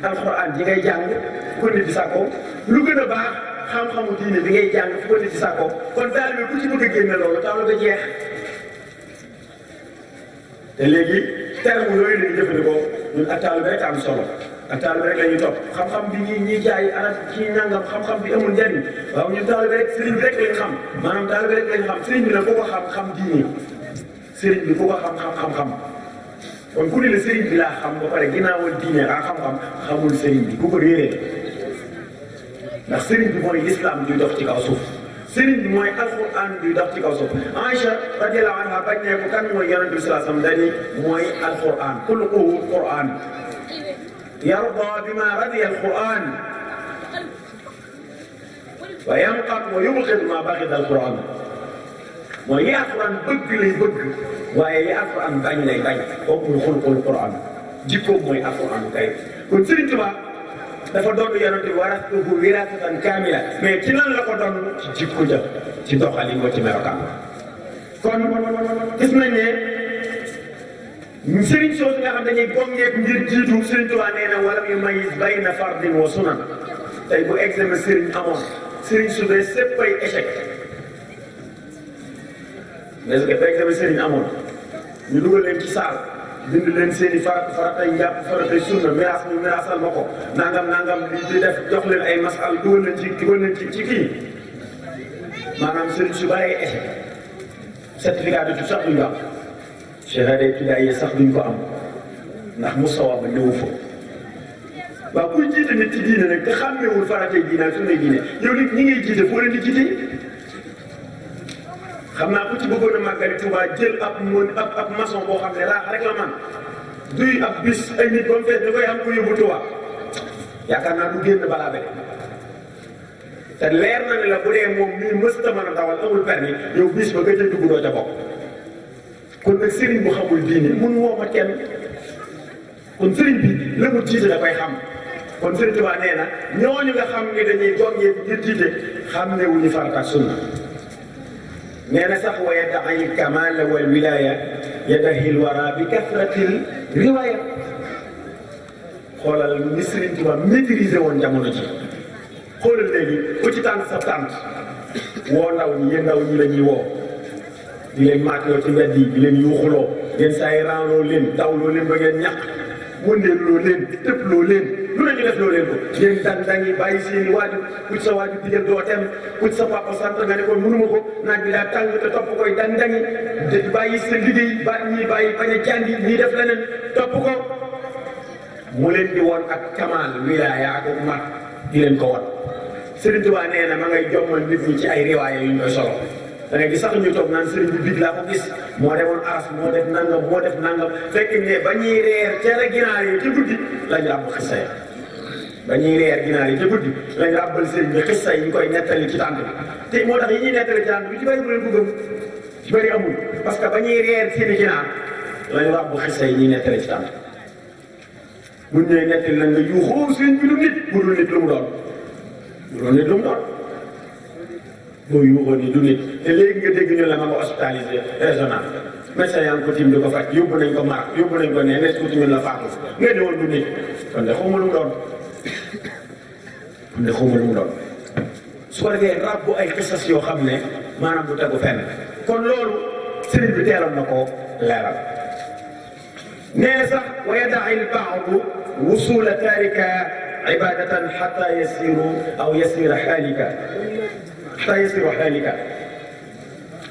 alxuraan ji ngay jàng fu ko nit di sàkkoo lu gën a baax xam-xamu diine bi ngay jàng fu ko nit di sàkkoo kon taalibe ku ci bëgg a génne loolu taalibe jeex te léegi terme yooyu la ñuy jëfandikoo ñun ak taalibe rek am solo ak taalibe rek la ñuy topp xam-xam bi ñuy jaay ana ci nangam xam-xam bi amul njariñ waaw ñun taalibe rek sëriñ bi rek lañ xam maanaam taalibe rek lañ xam sëriñ bi nag ku ko xam-xam diine sëriñ bi ku ko xam-xam kon ku ne la sëriñ bi laa xam ba pare ginnaawal diine ak xam-xam xamul sëriñ bi ku ko réeree ndax sëriñ bi mooy l'islam duy dox ci kaw suuf sëriñ bi mooy alquran duy dox ci kaw suuf Aïcha radiyallahu anha bañ ne ko kan mooy yonent bi sallallahu alayhi wasallam dani mooy alquran xuluquhu quran yarda bima radiya alquran wa yamqat wa yubghid ma baghida alquran mooy li alquran bëgg lay bëgg waaye li alquran bañ lay bañ kooku muy xuluqul quran jikkoom mooy alquran kay kon Sëriñ Tuubaa dafa doon yonent bi waratuhu wirasatan kaamila mais ci lan la ko doon ci jikko ja ci doxalin wa ci melokaan kon gis nañ ne Sëriñ soosu nga xam dañuy gongeeku ngir jiitu Sëriñ Tuubaa nee na walam yumayyiz bayna fardin wa sunan tey bu examen Sëriñ amoon Sëriñ su dee séppay échec est-ce que fekk tamit sëriñ amoon ñu dugal leen ci saal bind leen seen i faratay njàpp faratay sunna miraas mu miraasal ma ko nangam di def jox leen ay masal dugal leen ci kii maanaam sëriñ su bari ay échec certificat de tout sax duñ ko am shahada ibtidaaiya sax duñ ko am ndax mustawa ba néewu fa waaw kuy jiite nit ci diine nag te xàmmeewul faratay diine ak sunnay diine yow nit ñi ngay jiite foo leen di jiite xam naa ku ci bëggoon a màggali Tuubaa jël ab maçon boo xam ne laax rek la man duy ab bis ay nit ba mu fees da koy am ko yóbbu Tuubaa yaakaar naa du génn balaa be te leer na ne la bu dee moom mii mësta mën a dawal amul permis yow bis ba nga jël dugg doo ca bokk kon nag sëriñ bu xamul diine mun woo ma kenn kon sëriñ bi la mu jiite da koy xam kon Sëriñ Tuubaa nee na ñooñu nga xam ne dañuy gongee ngir jiite xam ne wu ñu farata ak sunna nee na sax wa yadda'i al-kamal wal wilaya yadahi al-wara bi kasratil riwaya xoolal ni Sëriñ Tuubaa maîtrisé woon jamono ji xoolal léegi ku ci tànn sa tànt woo ndaw ñi yéen ndaw ñi la ñuy woo di leen maatloo ci mbedd yi di leen yuuxuloo ngeen saa yi ranloo leen dawloo leen ba ngeen ñàq wëndeeloo leen tëploo leen lu ne ñu def loo leen ko ngeen dang yi bàyyi seeni waajur ku ci sa waajur digal doo tem ku ci sa papa sant nga ne ko mënuma ko naaj bi daa tàng te topp koy dang-dangi bàyyi sa liggéey ba ñii bàyyi bañ a jàngi ñii def leneen topp ko mu leen di woon ak kamal wilaaya ak mat di leen ko won Sëriñ Tuubaa nee na ma ngay jommal nit ñi ci ay riwaaya yu ñu koy solo da ngay gis sax ñu toog naan sëriñ bi big laa ko gis moo demoon aras moo def nangam fekk ne ba ñuy reer cere ginaar yi ci guddi lañ ràbb xissa yi ba ñuy reer ginaar yi ci guddi lañ ràbbal sëriñ bi xissa yi ñu koy nettali ci tànt bi te moo tax yi ñuy nettali ci tànt bi ci bëri bu leen ko gëm ci bëri amul parce que ba ñuy reer seeni ginaar lañ ràbb xissa yi ñuy nettali ci tànt buñ ñëwee nettali nag nga yuuxoo sëriñ bi du nit bu dul nit lu mu doon boo yuuxoo ni du nit te léegi nga dégg ñu la ma nga hospitalisé régional médecin yaa ngi ko tim di ko faj yóbbu nañ ko Maroc yóbbu nañ ko ne nes ko timin la faatu nga ne woon du nit kon de xawma lu mu doon su ko defee rabbu ay xisas yoo xam ne maanaam du tegu fenn kon loolu sëriñ bi teeloon na ko leeral nee na sax wa yada'i al-ba'du wusula tarika ibadatan hatta yasira halika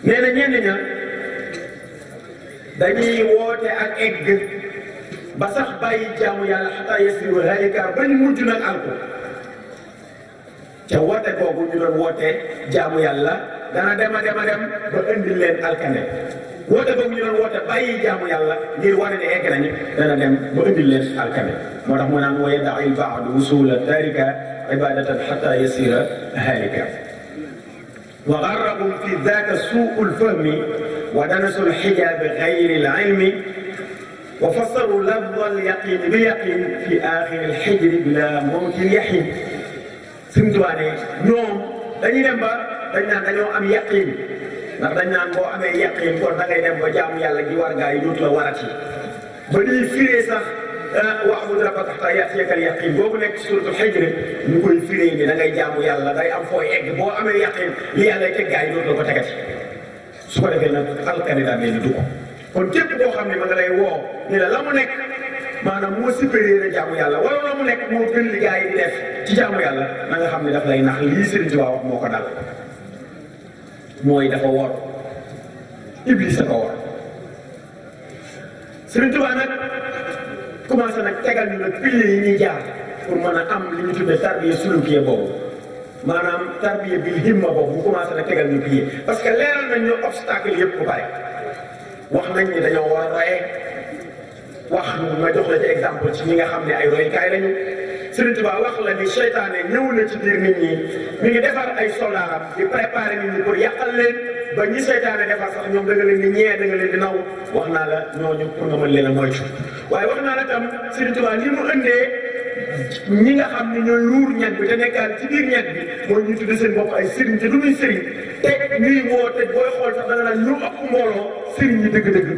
nee na ñenn ña dañuy woote ak egg ba sax bàyyi jaamu yàlla xataa yasiru halika ba ñu mujj nag alko ca woote googu ñu doon woote jaamu yàlla dana dem ba indi leen alkane woote googu ñu doon woote bàyyi jaamu yàlla ngir wane ne egg nañu dana dem ba indi leen alkane moo tax mu naan wa yada'i al-ba'du wusula tarika ibadatan xataa yasira halika wa garrahum fi daaka suu'u l-fahmi wa danasu l-hijaabi gayri l-ilmi wa fassaru lafza al-yaqin bi yaqin fi aaxiri al-hijri bila mawti al-yahin. Sëriñ Tuubaa ne ñoom dañuy dem ba dañ naan dañoo am yaqin ndax dañ naan boo amee yaqin kon da ngay dem ba jaamu yàlla gi war gaa yi dootu la warati ba ñuy firee sax wa'bud rabbaka hattaa ya'tiyaka al-yaqiin boobu nekk suuratul Hijr ñu koy firee ni da ngay jaamu yàlla day am fooy egg boo amee yaqin li yàlla teg gaa yi dootu la ko tegati su ko defee nag alkane daa mel ni du ko kon képp koo xam ne ma nga lay woo ni la mu nekk maanaam moo supérieur a jaamu yàlla wala la mu nekk moo gën li gaa yi di def ci jaamu yàlla na nga xam ne daf lay nax lii Sëriñ Tuubaa wax moo ko dal mooy dafa wor Iblis a ko wor Sëriñ Tuubaa nag commencé nag tegal ñu nag piliers yi ñuy jaar pour mën a am li ñu tuddee tarbiya sulukiya boobu maanaam tarbiya bil himma boobu bu commencé nag tegal ñu piliers parce que leeral nañ ñu obstacle yëpp bu pare wax nañ ni dañoo war a roye wax ma jox la ci exemple ci ñi nga xam ne ay roykaay lañu Sëriñ Tuubaa wax la ni seytaane ñëw na ci biir nit ñi mi ngi defar ay soldaaram di préparer nit ñi pour yàqal leen ba ñi seytaane defar sax ñoom da nga leen di ñee da nga leen di naw wax naa la ñooñu pour nga mën leen a moytu waaye wax naa la tam Sëriñ Tuubaa ni mu ëndee ñi nga xam ne ñooy ruur ñag bi te nekkaan ci biir ñag bi mooy ñuy tudde seen bopp ay sëriñ te du muy sëriñ te ñuy woote booy xool sax da nga naan ñu ëpp mbooloo sëriñ ñi dëgg-dëgg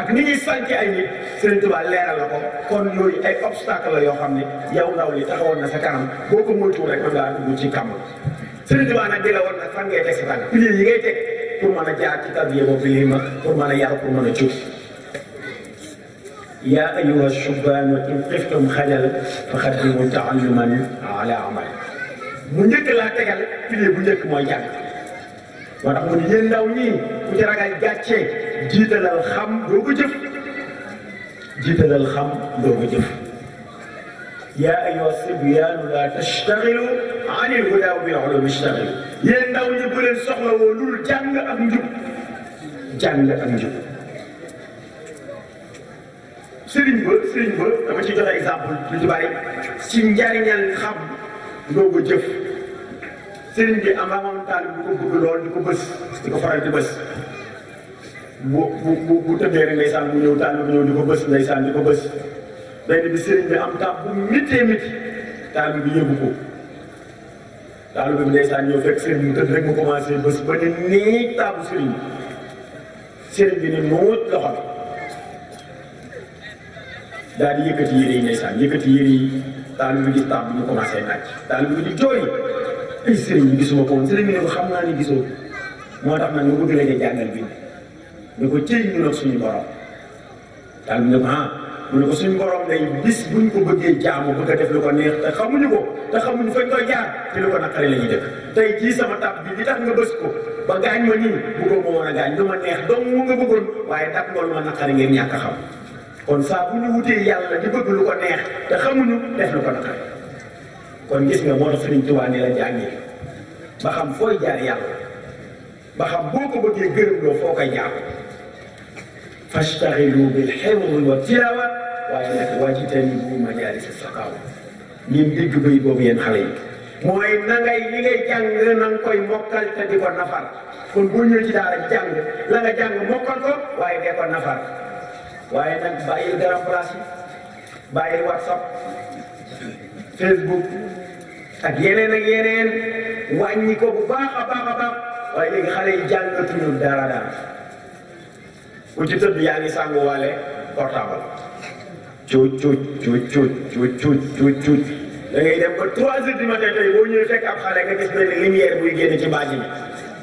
ak ni ñuy sànci ay nit Sëriñ Tuubaa leeral la ko kon yooyu ay obstacle la yoo xam ne yow ndaw li taxawoon na sa kanam boo ko moytuwul rek mën ngaa dugg ci kàmm Sëriñ Tuubaa nag di la woon nag fan ngay teg sa tànk piliers yi ngay teg pour mën a jaar ci tarbiya boobu lii ma pour mën a yaru pour mën a jóg yaa ayyuha shubbaanu in xiftum xajal fa xaddimu taalluman ala amal mu njëkk laa tegal pilier bu njëkk mooy jàng moo tax mu ne yéen ndaw ñii ku ci ragal gàcce jiitalal xam doo ko jëf jiitalal xam doo ko jëf yaa ayyuha sibyaanu laa tashtaxilu anil hudaa bil ulumi ishtaxilu yéen ndaw ñi bu leen soxla woo lul jàng ak njub jàng ak njub sëriñ ba dama ci joxe exemple lu ci bari ci njariñal xam doo ko jëf sëriñ bi am amoon taalib bu ko bëgg lool di ko bës di ko faral di bës bu tëddee rek ndeysaan mu ñëw taalib bu ñëw di ko bës ndeysaan di ko bës benn bi sëriñ bi am temps bu méttee métti taalib bi yëgu ko taalib bi ndeysaan ñëw fekk sëriñ mu tëdd rek mu commencé bës ba ne nii taabu sëriñ bi ne noot loxo daal di yëkkati yére yi ndeysaan yëkkati yére yi taalib bi gis taab bi mu commencé naaj taalib bi di jooy ay sëriñ bi gisuma ko woon sëriñ bi ne ko xam naa ni gisoo moo tax nag nga bëgg la jàngal bi ne ko cëy ñu nag suñu borom taalib bi ne ko mu ne ko suñu borom day bis buñ ko bëggee jaamu bëgg a def lu ko neex te xamuñu ko te xamuñu fañ koy jaar te lu ko naqari la ñuy def tey jii sama tab bi li tax nga bës ko ba gaañ ma nii bëggoo ma woon a gaañ lu ma neex donc mu nga bëggoon waaye dab nga lu ma naqari ngeen ñàkk a xam kon saa bu ñu wutee yàlla di bëgg lu ko neex te xamuñu def lu ko naqari kon gis nga moo tax Sëriñ Tuubaa ni la jàngee ba xam fooy jaar yàlla ba xam boo ko bëggee gërëm loo foo koy jaar fastaxilu bil xifdi wa tilaawa waaye nag wajtanibu majaalis saqaawa ngeen dégg bay boobu yéen xale yi mooy na ngay li ngay jàng na nga koy mokkal te di ko nafar kon boo ñëwee ci daara jàng la nga jàng mokkal ko waaye dee ko nafar waaye nag bàyyil grand place yi bàyyil WhatsApp Facebook ak yeneen wàññi ko bu baax a baax waaye léegi xale yi jàngatuñu dara ku ci tëdd yaa ngi sànguwaale portable cuuc da ngay dem ba 3 heures du matin tey boo ñëwee fekk ab xale nga gis benn lumière buy génn ci baaji bi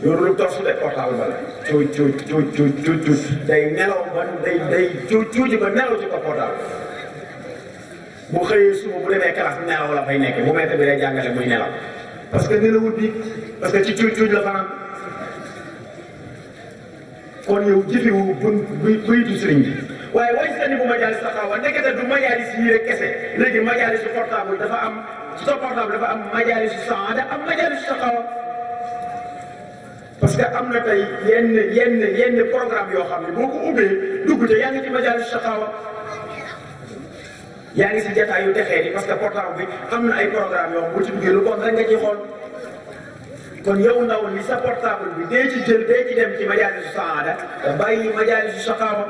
yoru lu torsu de portable ba la cuuc day nelaw ba day cuuci ba nelaw ci ko portable bu xëyee suba bu demee classe nelaw la fay nekk bu maître bi day jàngale muy nelaw parce que nelawut bi parce que ci cuuc la fanaan kon yow jëfewu bëyitu sëriñ bi waaye wajtani bu majaalis saqaawa ndekete du majaalis yii rek kese léegi majaalis su portable dafa am sa portable dafa am majaalis su saada am majaalis su saqaawa parce que am na tey yenn programme yoo xam ne boo ko ubbee dugg te yaa ngi ci majaalis su saqaawa yaa ngi si jataay yu texee di parce que portable bi am na ay programme yoo xam bu ci duggee lu bon rek nga ci xool kon yow ndaw li sa portable bi dee ci jël dee ci dem ci majaalisu saada te bàyyi majaalisu saqaawa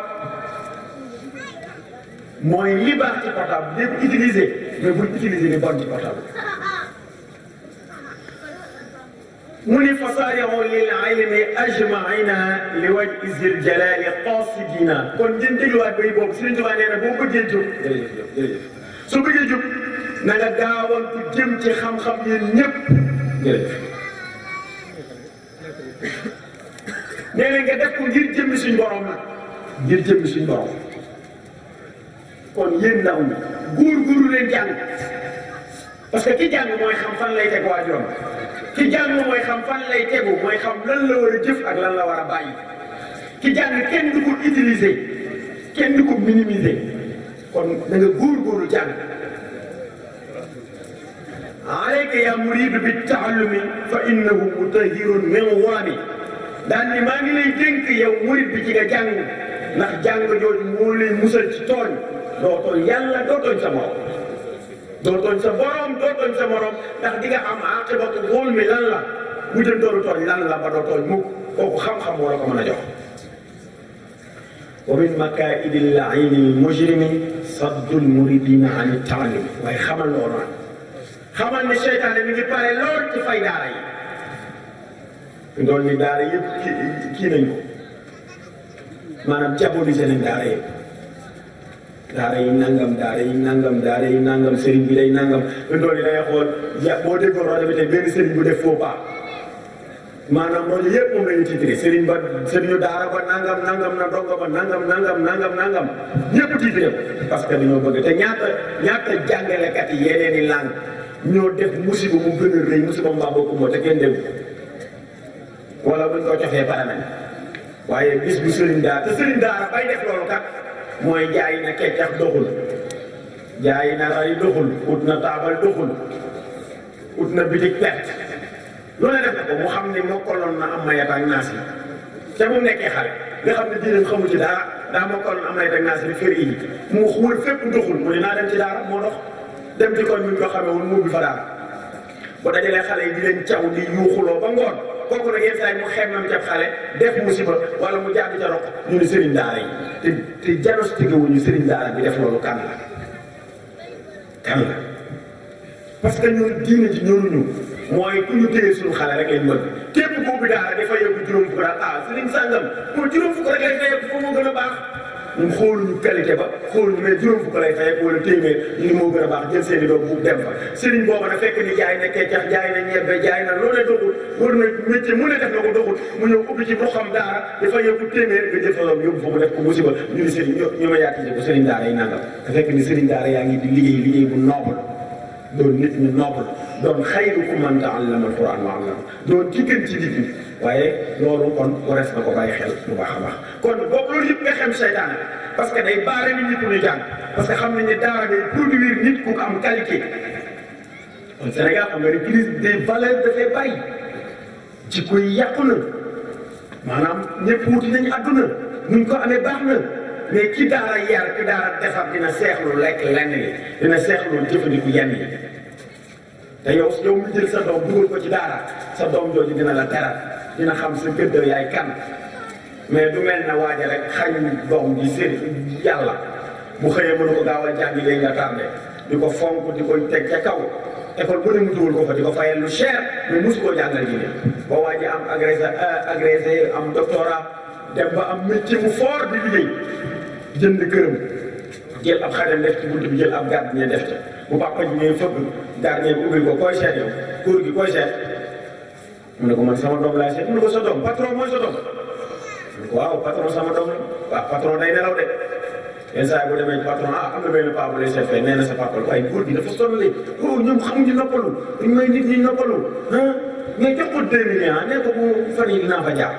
mooy li baax ci portable bi ko utiliser mais bul utiliser li bon ci portable mu ni fasaari'u lil ilmi ajmaina li wajhi zil jalali qasidina kon ngeen dégluwaat bay boobu Sëriñ Tuubaa nee na boo bëggee jóg jërëjëf soo bëggee jóg na nga gaawantu jëm ci xam-xam yéen ñëpp jërëjëf nee na nga def ko ngir jëmmi suñ borom nag ngir jëmmi suñ borom kon yéen ndaw ñi góor-góorlu leen jàng parce que ki jàng mooy xam fan lay teg waajuram ki jàng mooy xam fan lay tegu mooy xam lan la war a jëf ak lan la war a bàyyi ki jàng kenn du ko utiliser kenn du ko minimiser kon da nga góor-góorlu jàng alayka ya muridu bi taallumi fa innahu mutahhirun min wami daan ni maa ngi lay dénk yow murid bi ci nga jàng ndax jàng jooju moo lay musal ci tooñ doo tooñ yàlla doo tooñ sa morom doo tooñ sa borom doo tooñ sa morom ndax di nga am aqibatu xool mi lan la bu jëm dooru tooñ lan la ba doo tooñ mukk kooku xam-xam moo la ko mën a jox wa min makaidi llaini lmujrimi saddul muridina an taallumi waaye xamal loolu nag xamal ne seytaane mi ngi pare lool ci fay daara yi ndool ni daara yëpp kii nañ ko maanaam diaboliser nañ daara yëpp daara yi nangam daara yi nangam daara yi nangam sëriñ bi day nangam ndool ni dangay xool boo déggoon rajo bi tey benn sëriñ bu def faux pas maanaam rajo yëpp moom la ñu titré sëriñ ba sëriñu daara ba nangam nangam na dongo ba nangam nangam nangam nangam ñëpp titré ko parce que dañoo bëgg te ñaata jàngalekat yi yeneen i langue ñoo def musiba mu gën a rëy musiba mbaa bokku moo te kenn dégg wala buñ ko cofee pare nañ waaye bis bu sëriñ daara te sëriñ daara bay def loolu kat mooy jaay na keccax doxul jaay na ray doxul ut na taabal doxul ut na bitig perte loolu def na ko mu xam ne mokkaloon na am mayat ak naas yi te mu nekkee xale nga xam ne diinam xamu ci dara daa mokkaloon am mayat ak naas yi fër yi mu wër fépp doxul mu ne naa dem ci daara moo dox dem ci kon ñu ko xamee woon mu bi fa daara bu dajalee xale yi di leen caw di yuuxuloo ba ngoon kooku nag yenn saa yi mu xemmam ca xale def musiba wala mu jàdd ca roq ñu ne sëriñ daara yi te diagnostiqué wuñu sëriñ daara bi def loolu kan la parce que ñun diine ji ñoruñu mooy ku ñu téye suñu xale rek lañ mën képp kooku daara dafa yóbbu juróom fukk daal ah sëriñ sàngam pour juróom fukk rek lay fayee foofu moo gën a baax ñun xooluñu qualité ba xooluñu mais juróom fukk lay fayee wala téeméer ñu ni moo gën a baax jël seen i doom bu dem fa sëriñ boobu nag fekk ni jaay na keccax jaay na ñebbe jaay na loolu doxul wër na métier mu ne def na ko doxul mu ñëw ubbi ci bu xam daara dafa yóbbu téeméer nga jël sa doom yóbbu fa mu def ko musiba ñu ni sëriñ ñu ma yaatise ko sëriñ daara yi nangam te fekk ni sëriñ daara yaa ngi di liggéey bu noble doon nit ñu noble doon xayrukum man ta'allama al-Qur'an wa 'allama doon ci gën ci nit ñi waaye loolu kon warees na ko bàyyi xel bu baax a baax kon boobu loolu yëpp nga xam seytaane parce que day baare nit ñi pour ñu jàng parce que xam nañ ne daara day produire nit ku am qualité kon Sénégal xam nga ne crise des valeurs dafay bàyyi ci koy yàqu na maanaam ñëpp wuti nañu àdduna nuñ ko amee baax na mais ki daara yar ki daara defar dina seexlu lekk lenn li dina seexlu jëfandiku yenn yi te yow mu jël sa doom dugal ko ci daara sa doom jooju dina la teral dina xam sa gëdd yaay kan mais du mel na waaja rek xañ doom di seen yàlla bu xëyee mënu ko gaaw a jàngi léegi nga tardé di ko fonk di ko teg ca kaw école bu ne mu dugal ko fa di ko fayal lu cher mais mosu koo jàngal jigéen boo waaji am agrégé am doctorat dem ba am métier mu fort di liggéey jënd këram jël ab xajam def ci bunt bi jël ab gardien def ca bu papa ji ñëwee fëgg gardien bi ubbil ko koy seet yow kóor gi koy seet mu ne ko man sama doom laay seet mu ne ko sa doom patron mooy sa doom waaw patron sama doom la waaw patron day nelaw de yenn saa yi bu demee patron am na benn paa bu lay seet fee nee na sa papa waaye góor gi dafa sonn léegi ñoom xamuñu noppalu duñ may nit ñi noppalu mais jox ko 2 millions nee ko bu fan yi dinaa fa jaar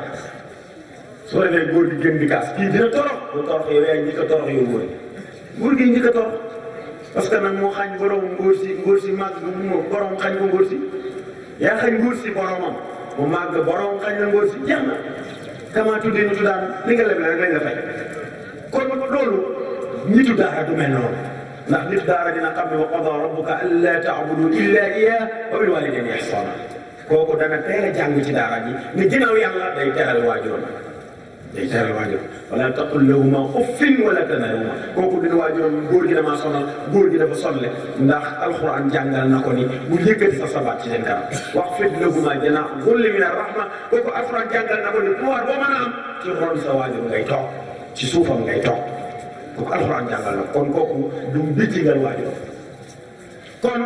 soo defee góor gi gën di kaas kii dina torox bu torox yow yaa ngi ko torox yow góor gi njëkk a torox parce que nag moo xañ borom ngóor si màgg borom xañ ko ngóor si yaa xañ ngóor si boromam mu màgg borom xañ la ngóor si jeex na kama tuddee nitu daan li nga leb la rek lañ la fay kon loolu nitu daara du mel noonu ndax nitu daara dina xam ne wa qadaa rabbuka allaa ta'budu illaa iyyaahu wa bil waalidayni ihsaana kooku dana teel a jàng ci daara ji ne ginnaaw yàlla day teral waajuram day teral waajur wala taqul lahuma uffin wala tanharhuma kooku dina waajuram góor gi damaa sonal góor gi dafa sonle ndax alxuraan jàngal na ko ni bu yëkkati sa sabaat ci seen kanam waxfid lahuma janaaha zulli mina rahma kooku alxuraan jàngal na ko ni pouvoir boo mën a am ci ron sa waajur ngay toog ci suufam ngay toog kooku alxuraan jàngal na kon kooku du mbittigal waajur kon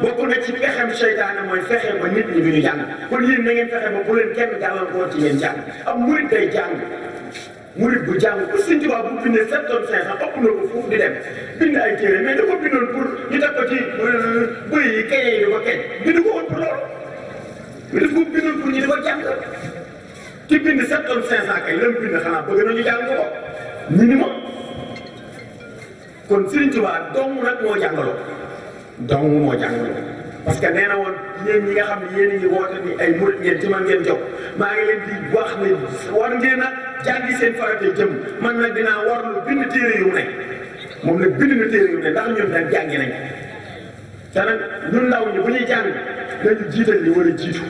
bokk na ci pexem seytaane mooy fexe ba nit ñi duñu jàng kon yéen na ngeen fexe ba bu leen kenn gàllankoor ci ngeen jàng am murit day jàng murit bu jàng pour Sëñ Tuubaa bu bindee 7 tonnes 500 ëpp na ko foofu di dem bind ay téere mais da ko bindoon pour ñu teg ko ci bëy yi kaye yi di ko keñ bind ko woon pour loolu mais daf ko bindoon pour ñu di ko jàng ki bind 7 tonnes 500 kay lam bind xanaa bëgg nañu jàng ko minimum kon Sëñ Tuubaa dong nag moo jàngaloo donc moo jàngal parce que nee na woon yéen ñi nga xam ne yéen a ngi woote ni ay murit ngeen ci man ngeen jóg maa ngi leen di wax ne war ngeen a jàngi seen farate jëm man nag dinaa warlu bind téere yu ne moom nag bind na téere yu ne ndax ñun dañ jàngi nañ te nag ñun ndaw ñi bu ñuy jàng dañu jiital li war a jiitu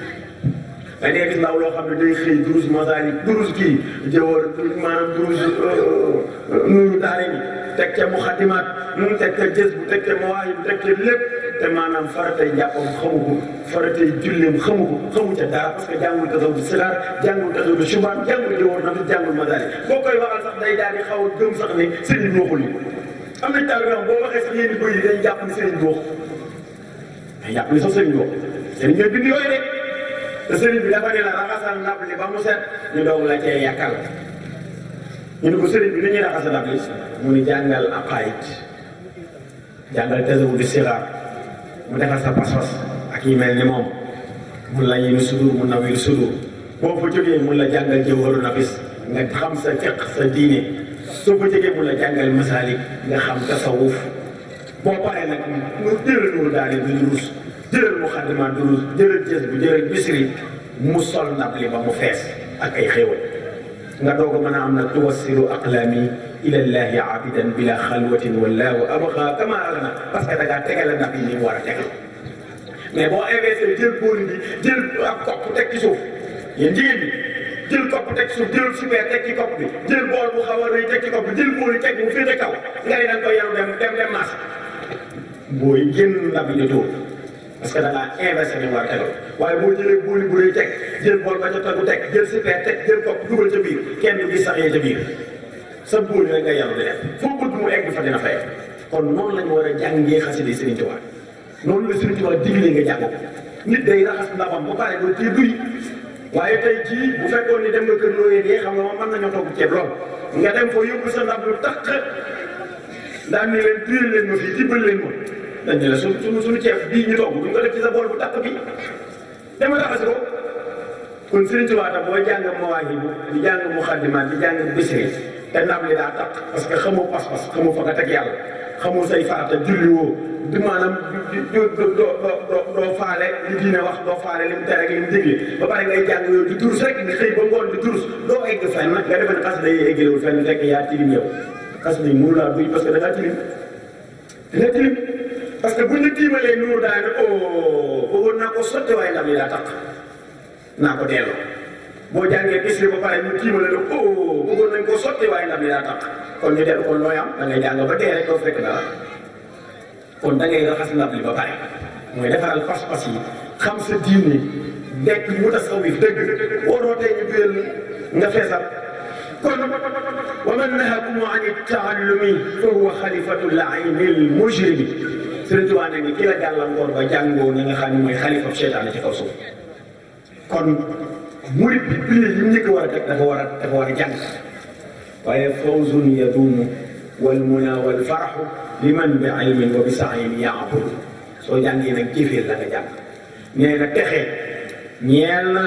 da ngay gis ndaw loo xam ne day xëy durus masaali durus kii jëwar maanaam durus nuyu daare ni teg ca muxadimaat mu teg ca jës bu teg ca mawaahib teg ca lépp te maanaam faratay njàppam xamu ko faratay julleem xamu ca dara parce que jàngul tasawuf sigaar jàngul tasawuf subaan jàngul jëwar na jàngul masaali boo koy waxal sax day daal di xaw a gëm sax ne sëriñ bi waxul li am nañ taal yoo xam boo waxee sax yéen i bëy yi dañ jàpp ni sëriñ bi wax day jàpp ni sax sëriñ bi wax sëriñ ñooy bind yooyu de te sëriñ bi dafa ne la raxasal ndab li ba mu set ñu doog la cee yàkkal ñu ne ko sëriñ bi ni ñuy raxasal ndab li mu ni jàngal aqaayid jàngal tasawuf di sigaar mu defal sa pas-pas ak yi mel ni moom mun la yéen sudur mun na wiir sudur boo fa jógee mun la jàngal jawharu nafis nga xam sa fiq sa diine soo fa jógee mun la jàngal masaalik nga xam tasawuf boo paree nag mu jëlal Nuuru Daari du durus jëlal muxaddimaat durus jëlal jës bu jëlal bisri mu sol ndab li ba mu fees ak ay xéewal nga doog a mën a am nag tuwassilu aqlaami ila llahi abidan bila xalwatin wallahu abqa kama agna parce que da ngaa tegal ndab yi ni mu war a tegal mais boo investir jël booli bi jël ab kopp teg ci suuf yéen jigéen bi jël kopp teg ci suuf jël super teg ci kopp bi jël bool bu xaw a rëy teg ci kopp bi jël booli teg mu féete kaw nga ne da nga koy yaru dem marché booy génn ndab yi di tuur parce que da ngaa investir ni mu war a tegal waaye boo jëlee booli bu rëy teg jël bool ba ca tegu teg jël super teg jël kopp dugal ca biir kenn du gis sax yee ca biir sa booli rek nga yaru di def foo bëgg mu egg fa dina fay kon noonu lañu war a jàngee xasida Sëriñ Tuubaa noonu la Sëriñ Tuubaa diglee nga jàng ko nit day raxas ndabam ba pare doo cee duy waaye tey jii bu fekkoon ni dem nga kër looyee yi xam nga moom mën nañoo togg ceeb lool nga dem fa yóbbu sa ndab lu tax daan ni leen tuyal leen ma fii tibbal leen ma dañ ne la suñu ceeb bii ñu togg duñ ko def ci sa bool bu takk bi dama raxas ko kon Sëriñ Tuubaa tam booy jàng mawaahibu di jàng muxaddimaat di jàng bisri te ndab li daa takk parce que xamoo pas-pas xamoo fa nga teg yàlla xamoo say farata julli woo di maanaam doo faale li diine wax doo faale li mu tere ak li mu digle ba pare ngay jàng yow di durus rek di xëy ba ngoon di durus doo egg fenn nga defe ne xas day eggalewul fenn rek yaa tilim yow xas day mënu laa duy parce que da ngaa tilim parce que buñ la tiimalee Nuuru Daari bëggoon naa ko sotti waaye ndab li daa takk naa ko delloo boo jàngee gis ba pare ñu tiimale la bëggoon nañ ko sotti waaye ndab li daa takk kon ñu dellu kon looy am da ngay jàng ba dee rek doo fekk dara kon da ngay raxas ndab li ba pare mooy defaral pas-pas yi xam sa diine nekk mutasawwif dëgg waroo tey ñu duyal nga feesal kon wa man nahakum an taallumi fa huwa xalifatu laini l mujrimi Sëriñ Tuubaa ne ni ki la gàllankoor ba jàngoo na nga xam ne mooy xalifa seytaane ci kaw suuf kon murit bi pilier yi njëkk war a teg dafa war a jàng waaye fawzun yaduumu wal muna wal faraxu liman bi ilmin wa bi sa'yin ya'budu soo jàngee nag jëfee la nga jàng nee na texe ñeel na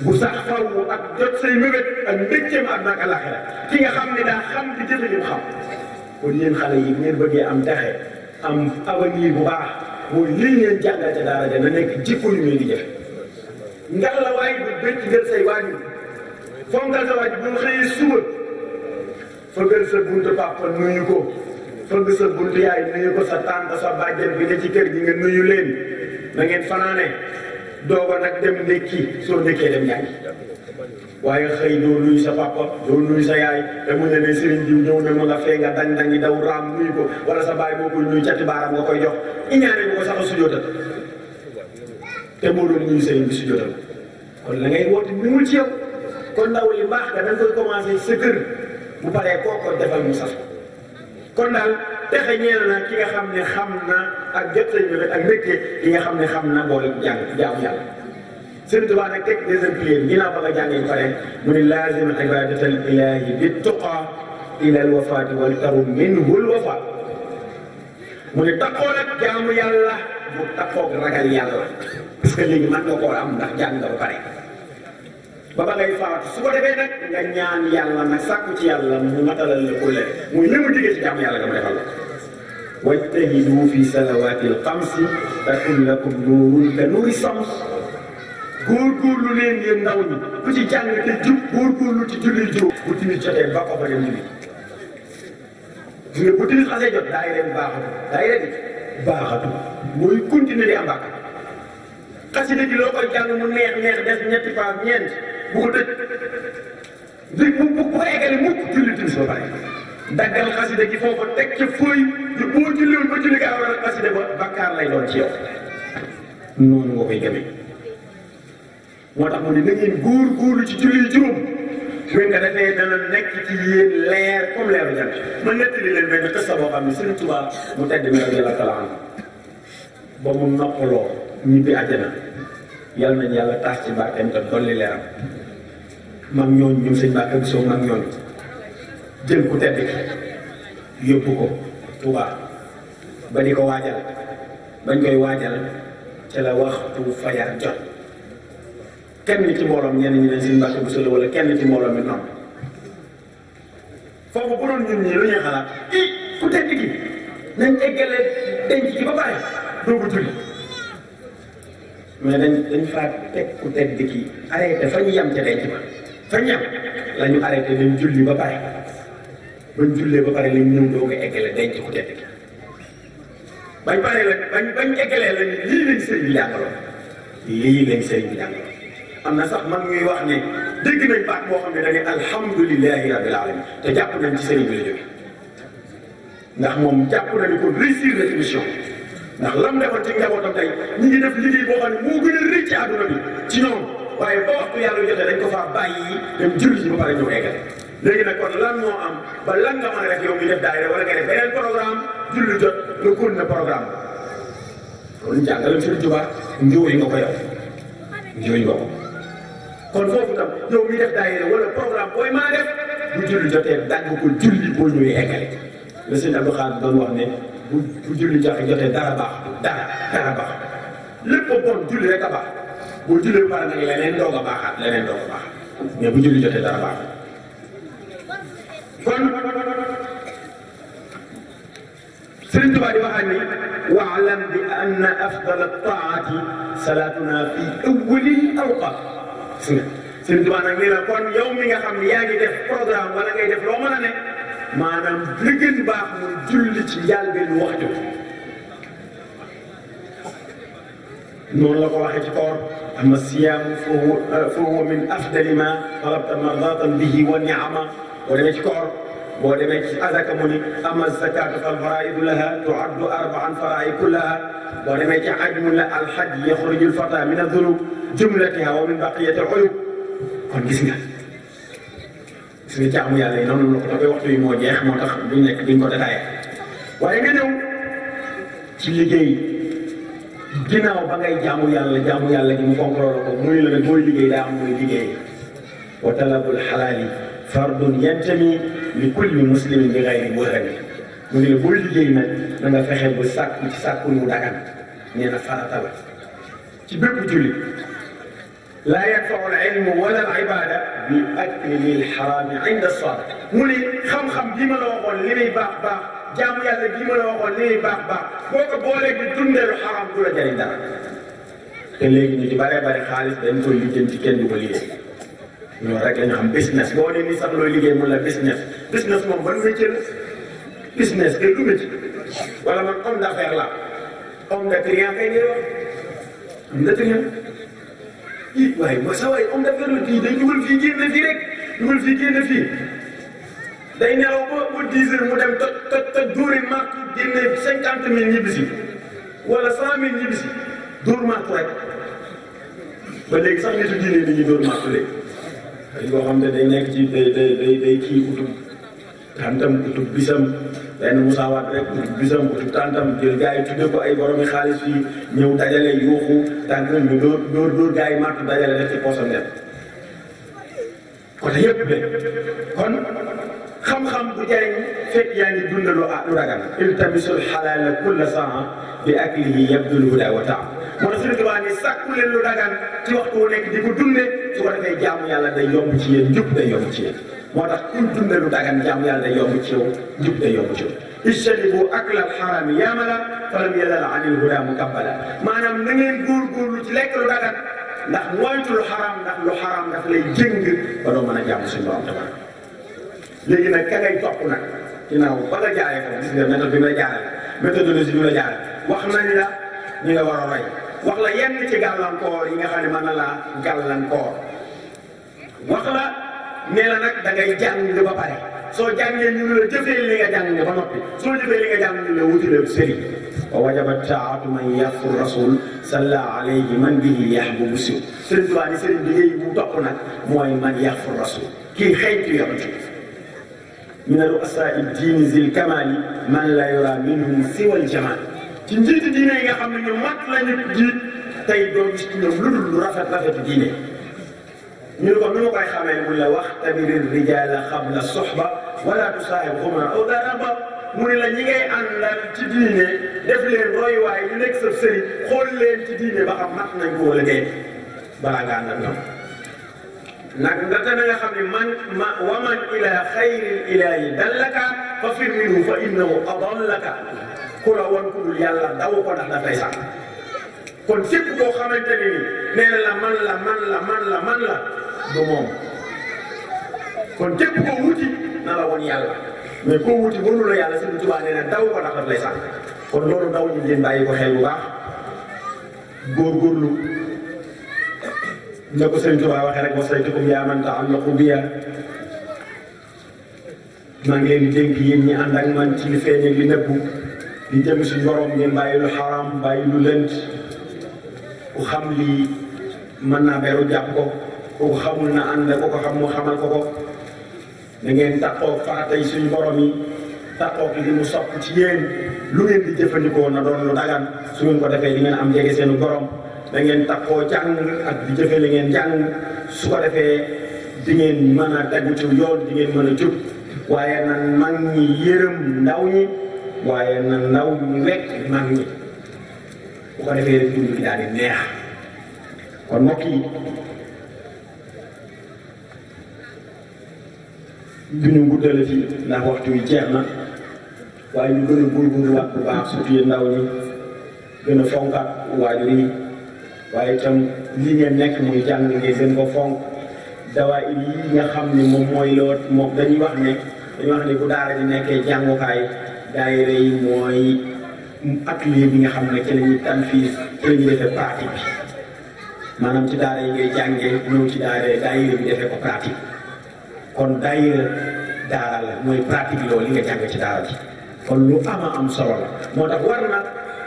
bu sax faw ak jot say mébét ak mbégteem àdduna ak àllaaxira ki nga xam ne daa xam di jëfe li mu xam kon yéen xale yi ngeen bëggee am texe am avenir bu baax mooy lii ngeen jàngal ca daara ja na nekk jikko yu ngeen di jëfe ngal la waaye bu bëcc ngeen say waajur fongal sa waajur bu xëyee suba fëggal sa buntu papa nuyu ko fëgg sa buntu yaay nuyu ko sa tante sa bàjjen bi ne ci kër gi nga nuyu leen na ngeen fanaane dooga nag dem ndékki soo ndékkee dem jàngi waaye xëy doo nuyu sa papa doo nuyu sa yaay te mu ne sëriñ diw ñëw na ma nga fee nga dang-dangi daw raam nuyu ko wala sa baay moo koy nuyu cati baaram nga koy jox iñaane bu ko sax a sujootal te moo doon nuyu sëriñ bi sujootal kon la ngay woote ni mul ci yow kon ndaw li mbaax ga dañ koy commencé sa kër bu paree koo ko defal mu sax kon daal texe ñeel na ki nga xam ne xam na ak jot sañ bébét ak mbégte ki nga xam ne xam na boole jàng jaamu yàlla Sëriñ Tuubaa nag teg deuxième pilier ginnaaw ba nga jàngee ba pare mu ne laazim ibadatal ilahi bi tuqa ila al wafaati wal tarum minhu al wafa mu ne taxoo nag jaamu yàlla bu taxoo ragal yàlla parce que léegi man nga koo am ndax jàng nga ba pare ba ba ngay faatu su ko defee nag nga ñaan yàlla nag sàkku ci yàlla mu matalal la ko leen muy li mu diggee ci jaamu yàlla nga ma defal la wajtahidu fi salawatil xamsi takun lakum nuurun ka nuuri sams góorgóorlu leen yéen ndaw ñi ku ci jàng te jub góorgóorlu ci julli juróom bu timis jotee ba ko fa dem julli gis nga bu timis xasee jot daay leen baaxatu mooy continuer di am bàkk xasida gi loo koy jàng mu neex def ñetti paa ñeent bu ko tëj bu ko eggale mukk julli timis ba pare daggal xasida gi foofu teg ca fooy boo julliwul ba julli gaa war a xasida ba bakkaar lay doon ci yow noonu nga koy gëmee moo tax mu ne na ngeen góorgóorlu ci julli juróom su ngeen ko defee dana nekk ci yéen leer comme leeru jant ma nettali leen benn xista boo xam ne Sëriñ Tuubaa mu tedd mi radiyallaahu taala anhu ba mu noppaloo ñibbi àjjana yàlla nañ yàlla taas ci barkeem te dolli leeram mag ñooñu ñoom sëñ Mbàkke Buso mag ñooñu jël ku tedd ki yóbbu ko Tuubaa ba di ko waajal bañ koy waajal ca la waxtu fajar jot kenn ci mbooloom ñenn ñi ne sëñ Mbàkke Buso la wala kenn ci mbooloom mi noonu foofu bu doon ñun ñii lu ñuy xalaat ku tedd ki nañ eggale denc ci ba pare doogu julli mais dañ faa teg ku tedd ki arrêté fa ñu yem ca denc ba fa ñu yem la ñu arrêté dañ julli ba pare bañ jullee ba pare lañ ñëw doo ko eggale denc ku tedd ki bañ pare la bañ eggalee la lii lañ sëriñ bi jàngaloon am na sax man ñuy wax ne dégg nañ baat boo xam ne dañuy alhamdulilahi rabbil alamin te jàpp nañ ci sëriñ bi la jóge ndax moom jàpp na ni ko réussir na ci mission ndax lam defoon ci njabootam tey ñi ngi def liggéey boo xam ne moo gën a rëy ci àdduna bi ci ñoom waaye ba waxtu yàlla jotee dañ ko faa bàyyi dem julli ci ba pare ñëw eggale léegi nag kon lan moo am ba lan nga mën a def yow mi def daayira wala nga def beneen programme julli jot nga continuer programme kon jàngale Sëriñ Tuubaa njóoyi nga ko yow njóoyi nga ko kon foofu tam yow mi def daayira wala programme booy maa def bu julli jotee dagg ko julli boo ñëwee eggale le sëñ Abdou Khadre doon wax ne bu julli jotee dara baax dara baax lépp bon julli rek a baax boo jullee ba pare nag leneen doog a baaxaat mais bu julli jotee dara baax kon Sëriñ Tuubaa di waxaat ni waalam bi anna afdal at-taati salaatuna fi awwalil awqaat Sëriñ Tuubaa nag nee na kon yow mi nga xam ne yaa ngi def programme wala ngay def loo mën a ne maanaam li gën baax muy julli ci njëlbéenu waxtu noonu la ko waxee ci koor amma siyaamu fa huwa min afdali ma talabta mardatan bihi wa ni'ama boo demee ci koor boo demee ci azaka mu ni amma zakatu fal faraidu laha tuaddu arbaan faraid kullaha boo demee ci aj mu la alhaj yaxruju lfata min adunub jumlatiha wa min baqiyati aluyub kon gis nga jaamu yàlla yi noonu la ko dafay waxtu yi moo jeex moo tax duñ nekk duñ ko détaillé waaye nga ñëw ci liggéey ginnaaw ba ngay jaamu yàlla gi mu fonk loola ko muy la nag mooy liggéey daa am muy liggéey wa talabul xalaali fardun yantami li kulli muslimin bi gayri wahami mu ne la booy liggéey nag na nga fexe ba sàkku ci sàkku mu dagan nee na farata la ci bépp julli laa yanfau al ilmu wala al ibada bi akli l xaraami inda salaat mu ne xam-xam bii ma la waxoon li muy baax jaamu yàlla bii ma la waxoon li muy baax boo ko boolee di dundee lu xaraam du la jëriñ dara te léegi ñu ci bëree bëri xaalis dañ koy lijjanti kenn du ko liggéey ñoo rek la ñu xam business boo nee nii sax looy liggéey mun la business moom ban métier la business kay du métier wala man homme d'affaires la homme de client kay ngay wax homme de client kii waaye mooy sa waay homme d'affaires la kii day dugal fii génn fii rek dugal fii génn fii day nelaw ba 10 heures mu dem toj dóori mark génne 50 000 ñibbisi wala 100 000 ñibbisi dóor mark rek ba léegi sax nitu diine dañuy dóor mark léegi ay yoo xam ne day nekk ci day kii utub tantam utub bisam benn musaawaat rek utub bisam utub tantam jël gars yi tudde ko ay boromi xaalis fii ñëw dajale yuuxu tànk ñu dóor gars yi mark dajale def ci poosam dem côté yëpp de kon xam-xam bu jariñ fekk yaa ngi dundalu lu dagan iltamisul xalaala kulla saa bi aklihi yabdul huda wa taam moo tax suñu tubaab ni sàkku leen lu dagan ci waxtu wu nekk di ko dunde su ko defee jaamu yàlla day yomb ci yéen njub day yomb ci yéen moo tax kuy dunde lu dagan jaamu yàlla day yomb ci yow njub day yomb ci yow ijtanibu akla alxaraami yaamala falam yazal anil huda mukabbala maanaam na ngeen góorgóorlu ci lekk lu dagan ndax moytu lu xaraam ndax lu xaraam daf lay jëng ba doo mën a jaamu suñu borom tabaaraka léegi nag ka ngay topp nag ginnaaw ba nga jaaree ko gis nga méthode bi nga jaaree méthodologie bi nga jaaree wax nañ la ñi nga war a roy wax la yenn ci gàllankoor yi nga xam ne mën na laa gàllankoor wax la ne la nag da ngay jàng ba pare soo jàngee ñu la jëfee li nga jàng ba noppi soo jëfee li nga jàng ñu la wuti leen sëriñ wa wajaba taatu man yaxfu rasul salla alayhi man bihi yaxbubu siw sëriñ Tuubaa ni sëriñ bi ngay bu topp nag mooy man yaxfu rasul kii xëytu yonent min ru'asaa'i diini zil kamaali man la yura minhum siwal jamaal ci njiiti diine yi nga xam ne ñu mat lañu jiit tey doo gis ci ñoom lu dul lu rafetu diine ñu ne ko nu ma koy xamee mun la wax tabiri rijaala xabla soxba wala tusaahib xuma aw daraba mu ne la ñi ngay àndal ci diine def leen royuwaay ñu nekk sa sëriñ xool leen ci diine ba xam mat nañ ko wala déet balaa nga ànd ak ñoom nag ndaxte na nga xam ne wa man ila xayril ilaahi dallaka fa fir minhu fa innahu adallaka ku la wan ku dul yàlla daw ko ndax daf lay sànq kon képp koo xamante ne ni nee na la man la du moom kon képp koo wuti na la wan yàlla mais koo wuti mënu la yàlla Sëriñ Tuubaa nee na daw ko ndax daf lay sànq kon loolu daw ñu leen bàyyi ko xel bu baax góorgóorlu na ko Sëriñ Tuubaa waxee rek wasaytukum yaa man ta'allaqu biya maa ngi leen di dénk yéen ñi ànd ak man ci li feeñee li nëbbu li jëm suñu borom ngeen bàyyi lu xaraam bàyyi lu lënt ku xam lii mën naa beru jàpp ko ku xamul na ànd ko ko xam mu xamal ko ko da ngeen taqoog faratay suñu borom yi taqoog li mu sopp ci yéen lu ngeen di jëfandikoo na doon lu dagan su ngeen ko defee di ngeen am jege seenu borom da ngeen taqoo jàng ak di jëfe li ngeen jàng su ko defee di ngeen mën a tegu ci yoon di ngeen mën a jub waaye na mag ñi yërëm ndaw ñi waaye na ndaw ñi wekk mag ñi bu ko defee rek dund bi daal di neex kon mbokk yi duñu guddale fi ndax waxtu wi jeex na waaye ñu gën a góorgóorluwaat bu baax surtout yéen ndaw ñi gën a fonkaat waajur yi waaye itam li ngeen nekk muy jàng ngeen gën ko fonk dawaa yi nga xam ne moom mooy loot moom dañuy wax ne bu daara di nekkee jàngukaay daayira yi mooy atelier bi nga xam ne ci la ñuy tanfiis ci la ñuy defee pratique bi maanaam ci daara yi ngay jàngee ñëw ci daayira bi defee ko pratique kon daayira daara la mooy pratique loolu li nga jàng ci daara ji kon lu am solo la moo tax war na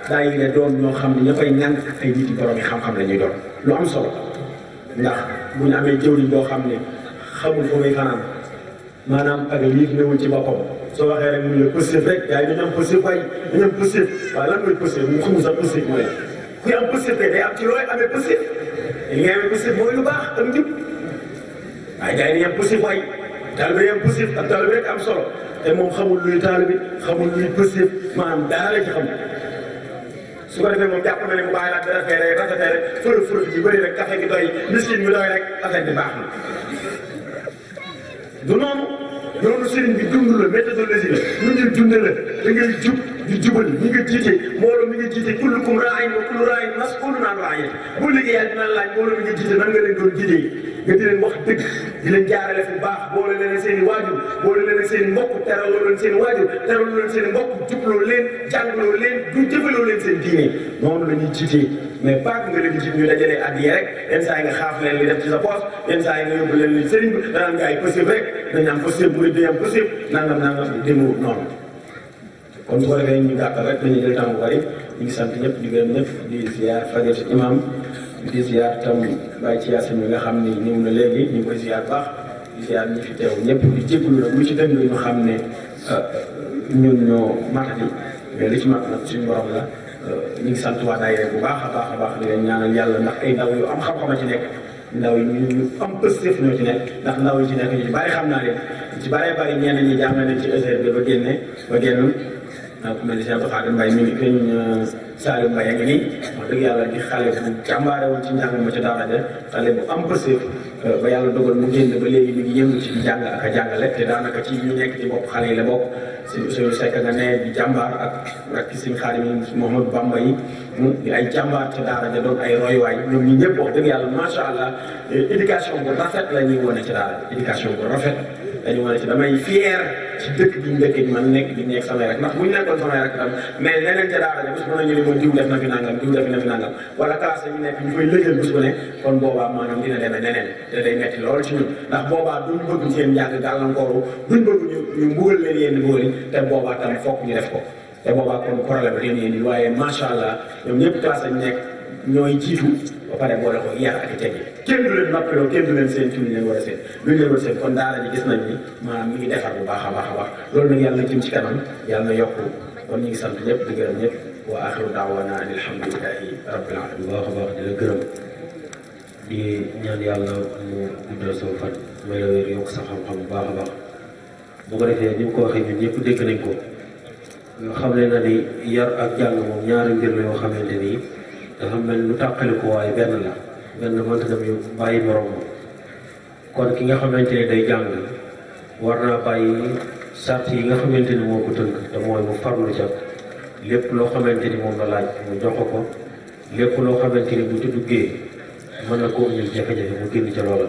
daayira doon ñoo xam ne ña koy ñànk ay nit yi borom yi xam-xam la ñuy doon lu am solo ndax bu ñu amee jëwriñ boo xam ne xamul fu muy fanaan maanaam ak liif newul ci boppam soo waxee rek mu ne positif rek gars yi dañu am positif waaye dañu am positif waaw lan mooy positif mu xamul sax positif mooy la kuy am positif rek day am ci looy amee positif li ngay amee positif mooy lu baax ak njub waaye gars yi dañu am positif waaye taalibe yi am positif ak taalibe rek am solo te moom xamul luy taalibe xamul luy positif maanaam dara la ci xam su ko defee moom jàpp na ne mu bàyyi laa dara fee rek rafetee rek fërëf ji bëri rek café gi doy miskin bi doy rek affaire bi baax na du noonu sëriñ bi dund la méthodologie la ñu ngi dund la da ngay jub di jubal ñi nga jiite mbooloo mi nga jiite kullukum raa'in wa kullu raa'in mas'uulun an ra'iyyatihi bu liggéey yàlla dina laaj mbooloo mi nga jiite nan nga leen doon jiite nga di leen wax dëgg di leen jaarale fu baax boole leen seen i waajur boole leen seen i mbokk teraloo leen seen i waajur teraloo leen seen i mbokk jubloo leen jàngaloo leen du jëfaloo leen seen diine noonu la ñuy jiitee mais pas nga leen di jiit ñu dajalee addiya rek yenn saa yi nga xaaf leen li def ci sa poche yenn saa yi nga yóbbu leen li sëriñ bi danaan nga ay possible rek dañu am possible bu dañu am possible nangam démewut noonu kon bu ko defee ñu gàttal rek dañuy jël temps bu bari ñu ngi sant ñëpp di gërëm ñëpp di ziar Fadilatu imam di ziar tam Baye ci Yacine mi nga xam ni ñëw na léegi ñu ngi koy ziar baax di ziar ñi fi teew ñëpp di jégalu nag lu ci dëng ñu xam ne ñun ñoo matati mais li ci mat nag suñu borom la ñu ngi sant waa daayira bu baax a baax di leen ñaanal yàlla ndax ay ndaw yu am xam-xam a ci nekk ndaw yi ñu am pëstef ñoo ci nekk ndax ndaw yi ci nekk ñu ci bari xam naa leen ci bari ñenn ñi jàng nañ ci ESR bi ba génn ku mel ni Cheikh Abdou Khadim Mbaye mi ngi feeñ Salim Mbaye a ngi nii wax dëgg yàlla di xale bu jàmbaare woon ci njàng ma ci daara ja xale bu am pëstef ba yàlla dogal mu génn ba léegi mi ngi yëngu ci jàng ak a jàngale te daanaka ci ñu nekk ci bopp xale yi la bokk si Ousseynou Seck nga ne di jàmbaar ak Sëñ Xaadim yi Mouhamadou Bamba yi di ay jàmbaar ci daara ja doon ay royuwaay ñoom ñi ñëpp wax dëgg yàlla macha allah éducation bu rafet la ñuy wane ci daara éducation bu rafet dañu wane ci damay fier ci dëkk bi ñu dëkkee man nekk di nekk samay rek ndax bu ñu nekkoon samay rek tam mais leneen ca daara ja bés bu nañu ne moom diw def na fi nangam diw def na fi nangam wala classe ñu nekk ñu koy lëjal bés bu ne kon boobaa maanaam dina demee neneen te day metti lool ci ñun ndax boobaa duñ bëgg seen njàng gàllankooru duñ bëgg ñu mbugal leen yenn mbugal yi te boobaa tam fokk ñu def ko te boobaa kon problème bi leen yéen waaye macha allah ñoom ñëpp classe lañ nekk ñooy jiitu ba pare boole ko yar ak teggi kenn du leen noppaloo kenn du leen seen ci luñ leen war a seen luñ leen war a seen kon daara ji gis nañ ni maanaam mi ngi defar bu baax a baax loolu nag yàlla na jëm ci kanam yàlla na yokku kon ñu ngi sant ñëpp di gërëm ñëpp wa axiru daawana an alhamdulilahi rabbil alamin bu baax a baax di la gërëm di ñaan yàlla mu guddal sa fan may la wér yokk sa xam-xam bu baax a baax bu ko defee ni mu ko waxee ñun ñëpp dégg nañ ko xam ne na ni yar ak jàng moom ñaari mbir la yoo xamante ni dafa mel lu tàqali ko waaye benn la benn mënta dem yu bàyyi morom ma kon ki nga xamante ne day jàng war naa bàyyi sart yi nga xamante ni moo ko tënk te mooy mu farlu ca lépp loo xamante ni moom la laaj mu jox ko lépp loo xamante ni bu ci duggee mën na koo indil jafe-jafe mu génn ca loola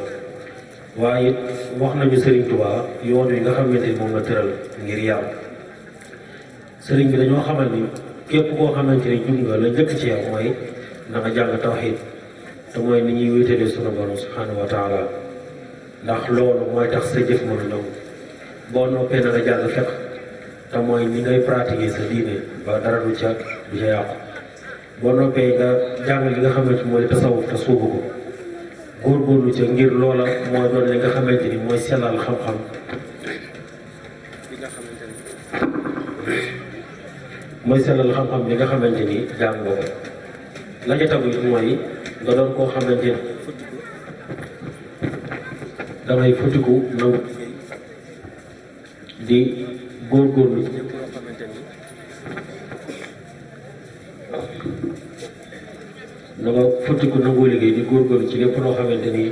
waaye it wax nañu Serigne Touba yoon wi nga xamante ni moom la tëral ngir yar Serigne bi dañoo xamal ni képp koo xamante ni jug nga la njëkk ci yow mooy na nga jàng tawxiid te mooy ni ñuy wéetalee sunu borom subhanahu wa taala ndax loolu mooy tax sa jëf mën a ñëw boo noppee na nga jàng fekk te mooy ni ngay pratiquer sa diine ba dara du ca yàqu boo noppee nga jàng li nga xamante mooy tasawuf te suubu ko góorgóorlu ca ngir loola mooy doon li nga xamante ni mooy sellal xam-xam mooy sellal xam-xam bi nga xamante ni jàng nga ko la ca tagu it mooy nga doon koo xamante ni damay futiku nangu di góorgóorlu na nga futiku nangoo liggéey di góorgóorlu ci lépp loo xamante ni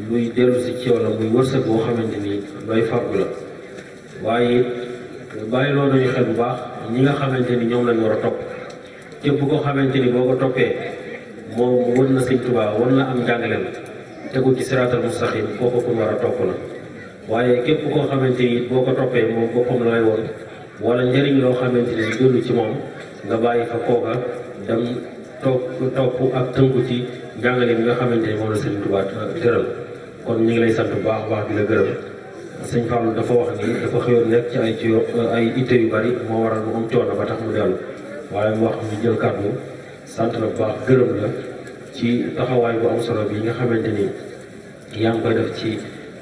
luy dellu si ci yow la muy wërsëg boo xamante ni looy fàggu la waaye bàyyi loo nañu xel bu baax ñi nga xamante ni ñoom lañ war a topp képp koo xamante ni boo ko toppee moom wën na Sëñ Tuubaa wën na am jàngaleem tegu ci siraatal mustaqim kooku ku war a topp la waaye képp koo xamante ni boo ko toppee moom boppam la lay woon wala njëriñ loo xamante ni dund ci moom nga bàyyi fa kooka dem topp ak tënku ci jàngale bi nga xamante ni moom la Sëñ Tuubaa tëral kon ñu ngi lay sant bu baax a baax di la gërëm sëñ Fallou dafa wax ni dafa xëyoon nekk ci ay itte yu bari moo waral mu am coono ba tax mu dellu waaye mu wax ñu jël kàddu sant la bu baax gërëm la ci taxawaay bu am solo bi nga xamante ni yaa ngi koy def ci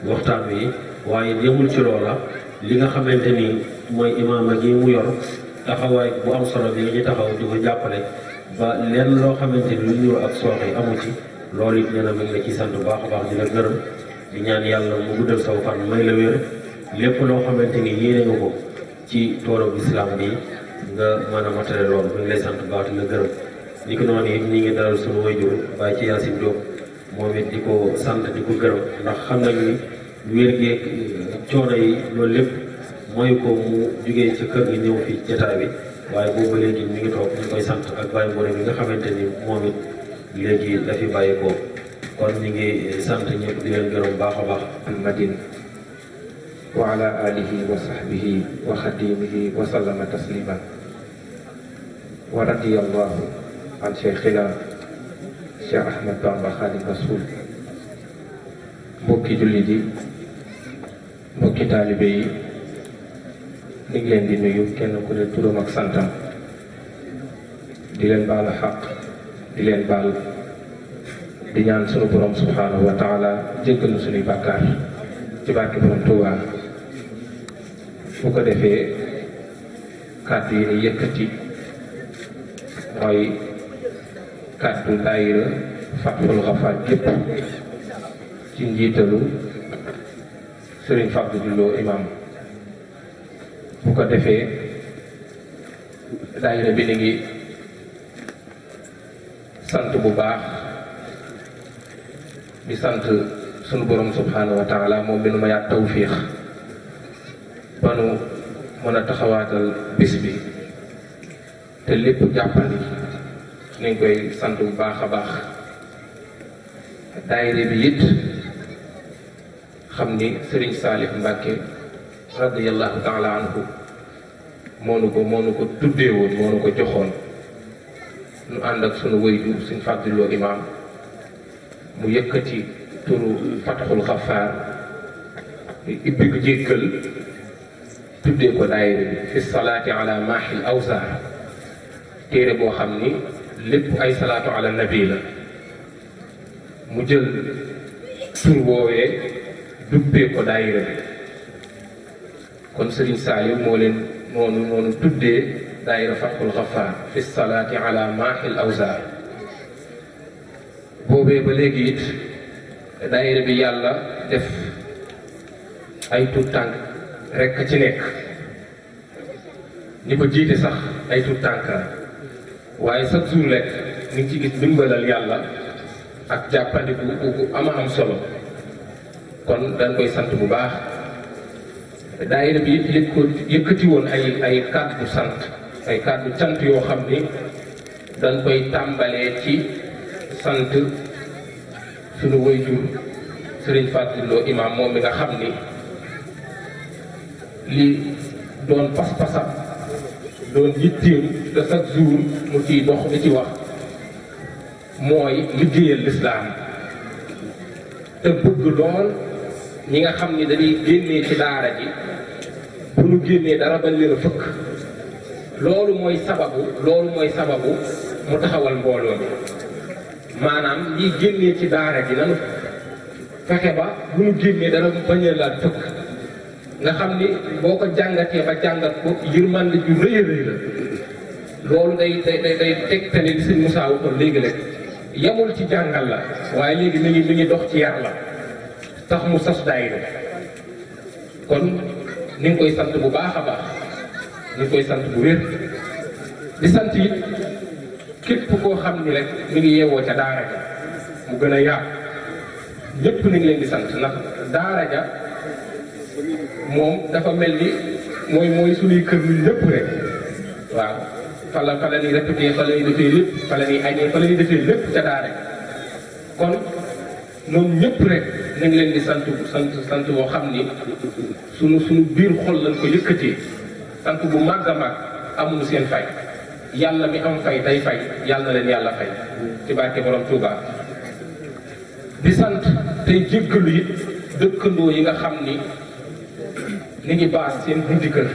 waxtaan wi waaye yemul ci loola li nga xamante ni mooy imaama gi mu yor taxawaay bu am solo bi nga ci taxaw di ko jàppale ba lenn loo xamante ni lu ñëw ak sooxe amu ci loolu it nee na mi ngi la ciy sant bu baax a baax di la gërëm di ñaan yàlla mu guddal saw fan may la wér lépp loo xamante ni yéene nga ko ci toolu islam bi nga mën a matale loolu mi ngi lay sant bu baax di la gërëm ni ko noonu it ñi ngi dalal suñu wayjur Baye ci Yacine Diop moom it di ko sant di ko gërëm ndax xam nañ ni wér geeg coono yi loolu lépp mooy ko mu jugee ci kër gi ñëw fii jotaay bi waaye boobu léegi mi ngi toog ñu koy sant ak Baye Mbouré bi nga xamante ni moom it léegi dafi bàyyi ko kon ñu ngi sant ñëpp di leen gërëm baax a baax. Muhammadin wa ala alihi wa sahbihi wa xadimihi wa sallama tasliman wa radiyallahu an cheikhina Cheikh Ahmad Bamba Khadim Rasoul. mbokki jullit yi mbokki taalibe yi ñu ngi leen di nuyu kenn ku ne turam ak santam di leen baalu xaq di leen baal di ñaan sunu borom subhanahu wa taala jéggal nu sunuy bàkkaar ci barke borom Tuuba. bu ko defee kàddu yi ni yëkkati mooy kàddu daayira Fatxul Xafaar gépp ci njiitalu Sëriñ Fàddu Lo imam. bu ko defee daayira bi ni ngi sant bu baax di sant sunu borom subhanahu wa taala moom bi nu ma yaat tawfiix ba nu mën a taxawaatal bis bi te lépp jàppandi ni ngi koy sant bu baax a baax. daayira bi it xam ni Sëriñ Saalif Mbàkke radiyallahu taala anhu moo nu ko tuddee woon moo nu ko joxoon nu ànd ak sunu wayju Sëriñ Fàddu Lo imaam mu yëkkati turu Fatxul Xafaar ibbi ko jéggal tuddee ko daayira bi fi salaati ala maahil awsaar téere boo xam ni lépp ay salaatu ala nabi la mu jël tur woowee dubbee ko daayira bi. kon Sëriñ Saliou moonu tuddee daayira Fatxul Xafaar fi salaati ala maahil awsaar. boobee ba léegi it daayira bi yàlla def ay tuut tànk rekk ci nekk ñi ko jiite sax ay tuut tànk waaye chaque jour rek ni ngi ci gis dimbalal yàlla ak jàppandiku bu ama am solo. kon dañ koy sant bu baax. daayira bi it yëkkati woon ay kàddu sant ay kàddu cant yoo xam ni dañ koy tàmbalee ci sant sunu waajur Sëriñ Fàddu Lo imaam moom mi nga xam ni li doon pas-pasam doon yitteem te chaque jour mu ciy dox di ci wax mooy liggéeyal lislaam te bëgg lool ñi nga xam ni dañuy génnee ci daara ji bu ñu génnee dara bañ leen a fëkk. loolu mooy sababu mu taxawal mbooloo mi maanaam ñi génnee ci daara ji nanu fexe ba bu ñu génnee dara bañ a laal fëkk nga xam ni boo ko jàngatee ba jàngat ko yërmande ju rëy a rëy la. loolu day tegtale li sëñ Moussa waxoon léegi rek yamul ci jàngal la waaye léegi mi ngi dox ci yar la tax mu sas daayira. kon ni ngi koy sant bu baax a baax ni ngi koy sant bu wér di sant it képp koo xam ni rek mi ngi yeewoo ca daara ja mu gën a yaatu ñëpp ni ngi leen di sant ndax daara ja moom dafa mel ni mooy suñuy kër ñun ñëpp rek waaw fa la ñuy répété fa la ñuy defee lépp fa la ñuy añee fa la ñuy defee lépp ca daara ja. kon ñoom ñëpp rek ñu ngi leen di sant boo xam ni sunu biir xol lañ ko yëkkatee sant bu màgg a màgg amuñu seen fay. yàlla mi am fay day fay yàlla na leen yàlla fay ci barke borom Touba. di sant tey jéggalu it dëkkandoo yi nga xam ni ni ngi baas seen bunti kër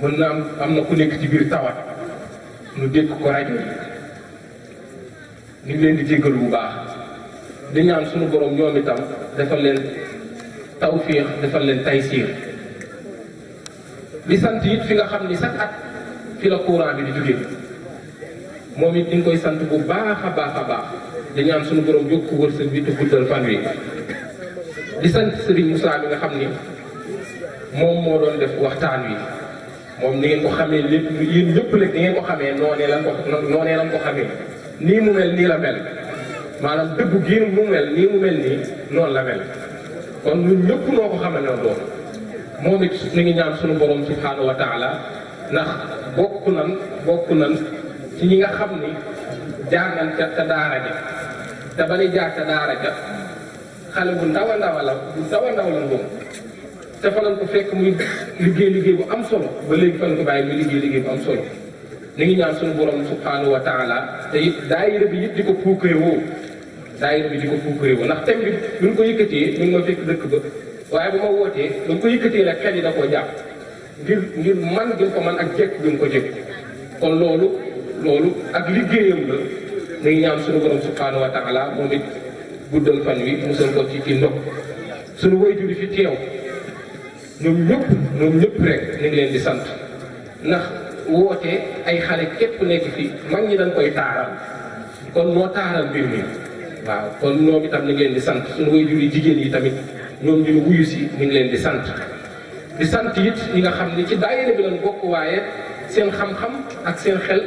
mën na am na ku nekk ci biir tawat nu dégg ko rajo yi ñu ngi leen di jéggalu bu baax di ñaan suñu borom ñoom itam defal leen tawfiix defal leen taysiir. di sant it fi nga xam ni chaque at fi la courant bi di jógee moom it ñu ngi koy sant bu baax a baax a baax di ñaan suñu borom yokk wërsëg bi te guddal fan wi. di sant Serigne Moussa bi nga xam ni moom moo doon def waxtaan wi moom ni ngeen ko xamee lépp yéen ñëpp rek ni ngeen ko xamee noonee lan ko xamee nii mu mel nii la mel maanaam dëggu gii mu mel nii noonu la mel kon ñun ñëpp noo ko xamee noonu doon. moom it ñu ngi ñaan suñu borom subhanahu wa taala ndax bokk nan ci ñi nga xam ni jaar nañ ca daara ja te ba ni jaar ca daara ja xale bu ndaw a ndaw la moom te fa lañ ko fekk muy liggéey bu am solo ba léegi fa lañ ko bàyyi muy liggéey bu am solo ni ngi ñaan suñu borom subhanahu wa taala te it daayira bi it di ko puukare woo ndax thème bi buñ ko yëkkatee ñu ngi ma fekk dëkk ba waaye bu ma wootee buñ ko yëkkatee rek xel yi da koo jàpp ngir man gën ko man ak jekk gën ko jekk kon loolu ak liggéeyam la ni ngi ñaan suñu borom subhanahu wa taala moom it guddal fan wi musal ko ci ndox suñu waajur yi fi teew ñoom ñëpp rek ñu ngi leen di sant ndax woote ay xale képp nekk fii mag ñi dañ koy taaral kon moo taaral mbir mi waaw kon ñoom itam ñu ngi leen di sant suñu waajur yi jigéen yi tamit ñoom ñu wuyu si ñu ngi leen di sant it ñi nga xam ni ci daayira bi lañ bokk waaye seen xam-xam ak seen xel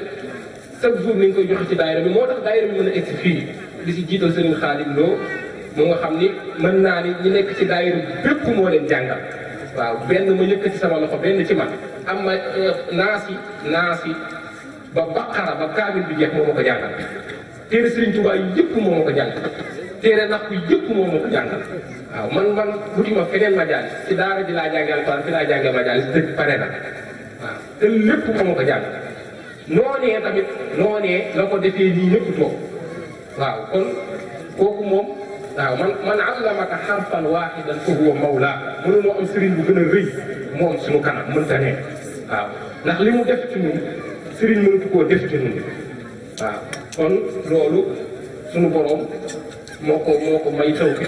chaque jour nañ koy joxe ci daayira bi moo tax daayira bi mën a egsi fii di si jiital Serigne Khadim Lo moo nga xam ni mën naa ni ñi nekk ci daayira bi bépp moo leen jàngal waaw benn ma yëkkati sama loxo benn ci man am ma naasi ba baqara ba kaamil bi jeex moo ma ko jàngal téere Serigne Touba yi yëpp moo ma ko jàngal téere nax yi yëpp moo ma ko jàngal waaw man wuti ma feneen majaalis ci daara ji laa jàngal Alxuraan fi laa jàngal majaalis dëgg pare na waaw te lépp moo ma ko jàngal noonee tamit la ko defee nii ñëpp toog waaw kon kooku moom waaw man allamaka harfan waahidan fa huwa mawla mënunoo am sëriñ bu gën a rëy moom suñu kanam mënta ne waaw ndax li mu def ci ñun sëriñ mënatu koo def ci ñun waaw kon loolu suñu borom moo ko may tawke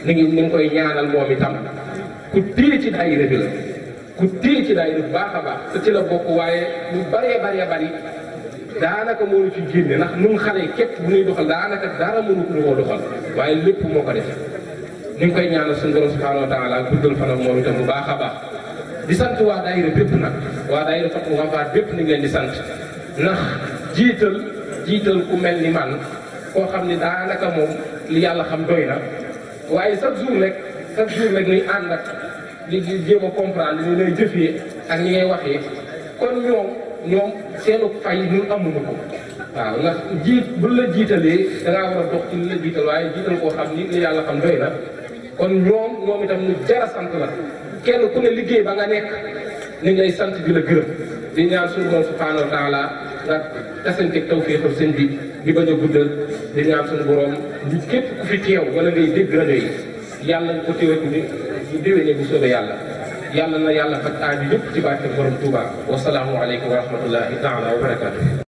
ni ngi koy ñaanal moom itam ku téye ci daayira bi la ku téye ci daayira bu baax a baax te ci la bokk waaye lu bari daanaka moo ñu ci génne ndax ñun xale yi képp bu ñuy doxal daanaka dara mënu koo doxal waaye lépp moo ko def ni ngi koy ñaanal suñu borom subhanahu wa taala guddal fanam moom itam bu baax a baax di sant waa daayira bépp nag waa daayira Fatou Wampar bépp ni ngi leen di sant ndax jiital ku mel ni man koo xam ni daanaka moom li yàlla xam doy na waaye chaque jour rek ñuy ànd ak li jéem a comprendre ni lay jëfee ak ñi ngay waxee kon ñoom seenu fay ñun amuñu ko waaw ndax buñ la jiitalee dangaa war a dox ci li la jiital waaye jiital koo xam ni li yàlla xam doy na kon ñoom itam ñu jara sant la kenn ku ne liggéey ba nga nekk ni ngay sant di la gërëm di ñaan suñu borom subhanahu wa taala nga tasanteeg tawfeexal sëñ bi di bañ a guddal di ñaan suñu borom ñu képp ku fi teew wala ngay dégg rajo yi yàlla nga ko teeweeku ni ñu déwénee bu soobee yàlla na yàlla faj aaju yëpp ci barke borom Touba wasalaamu aleykum wa rahmatullahi taala wa barakatuh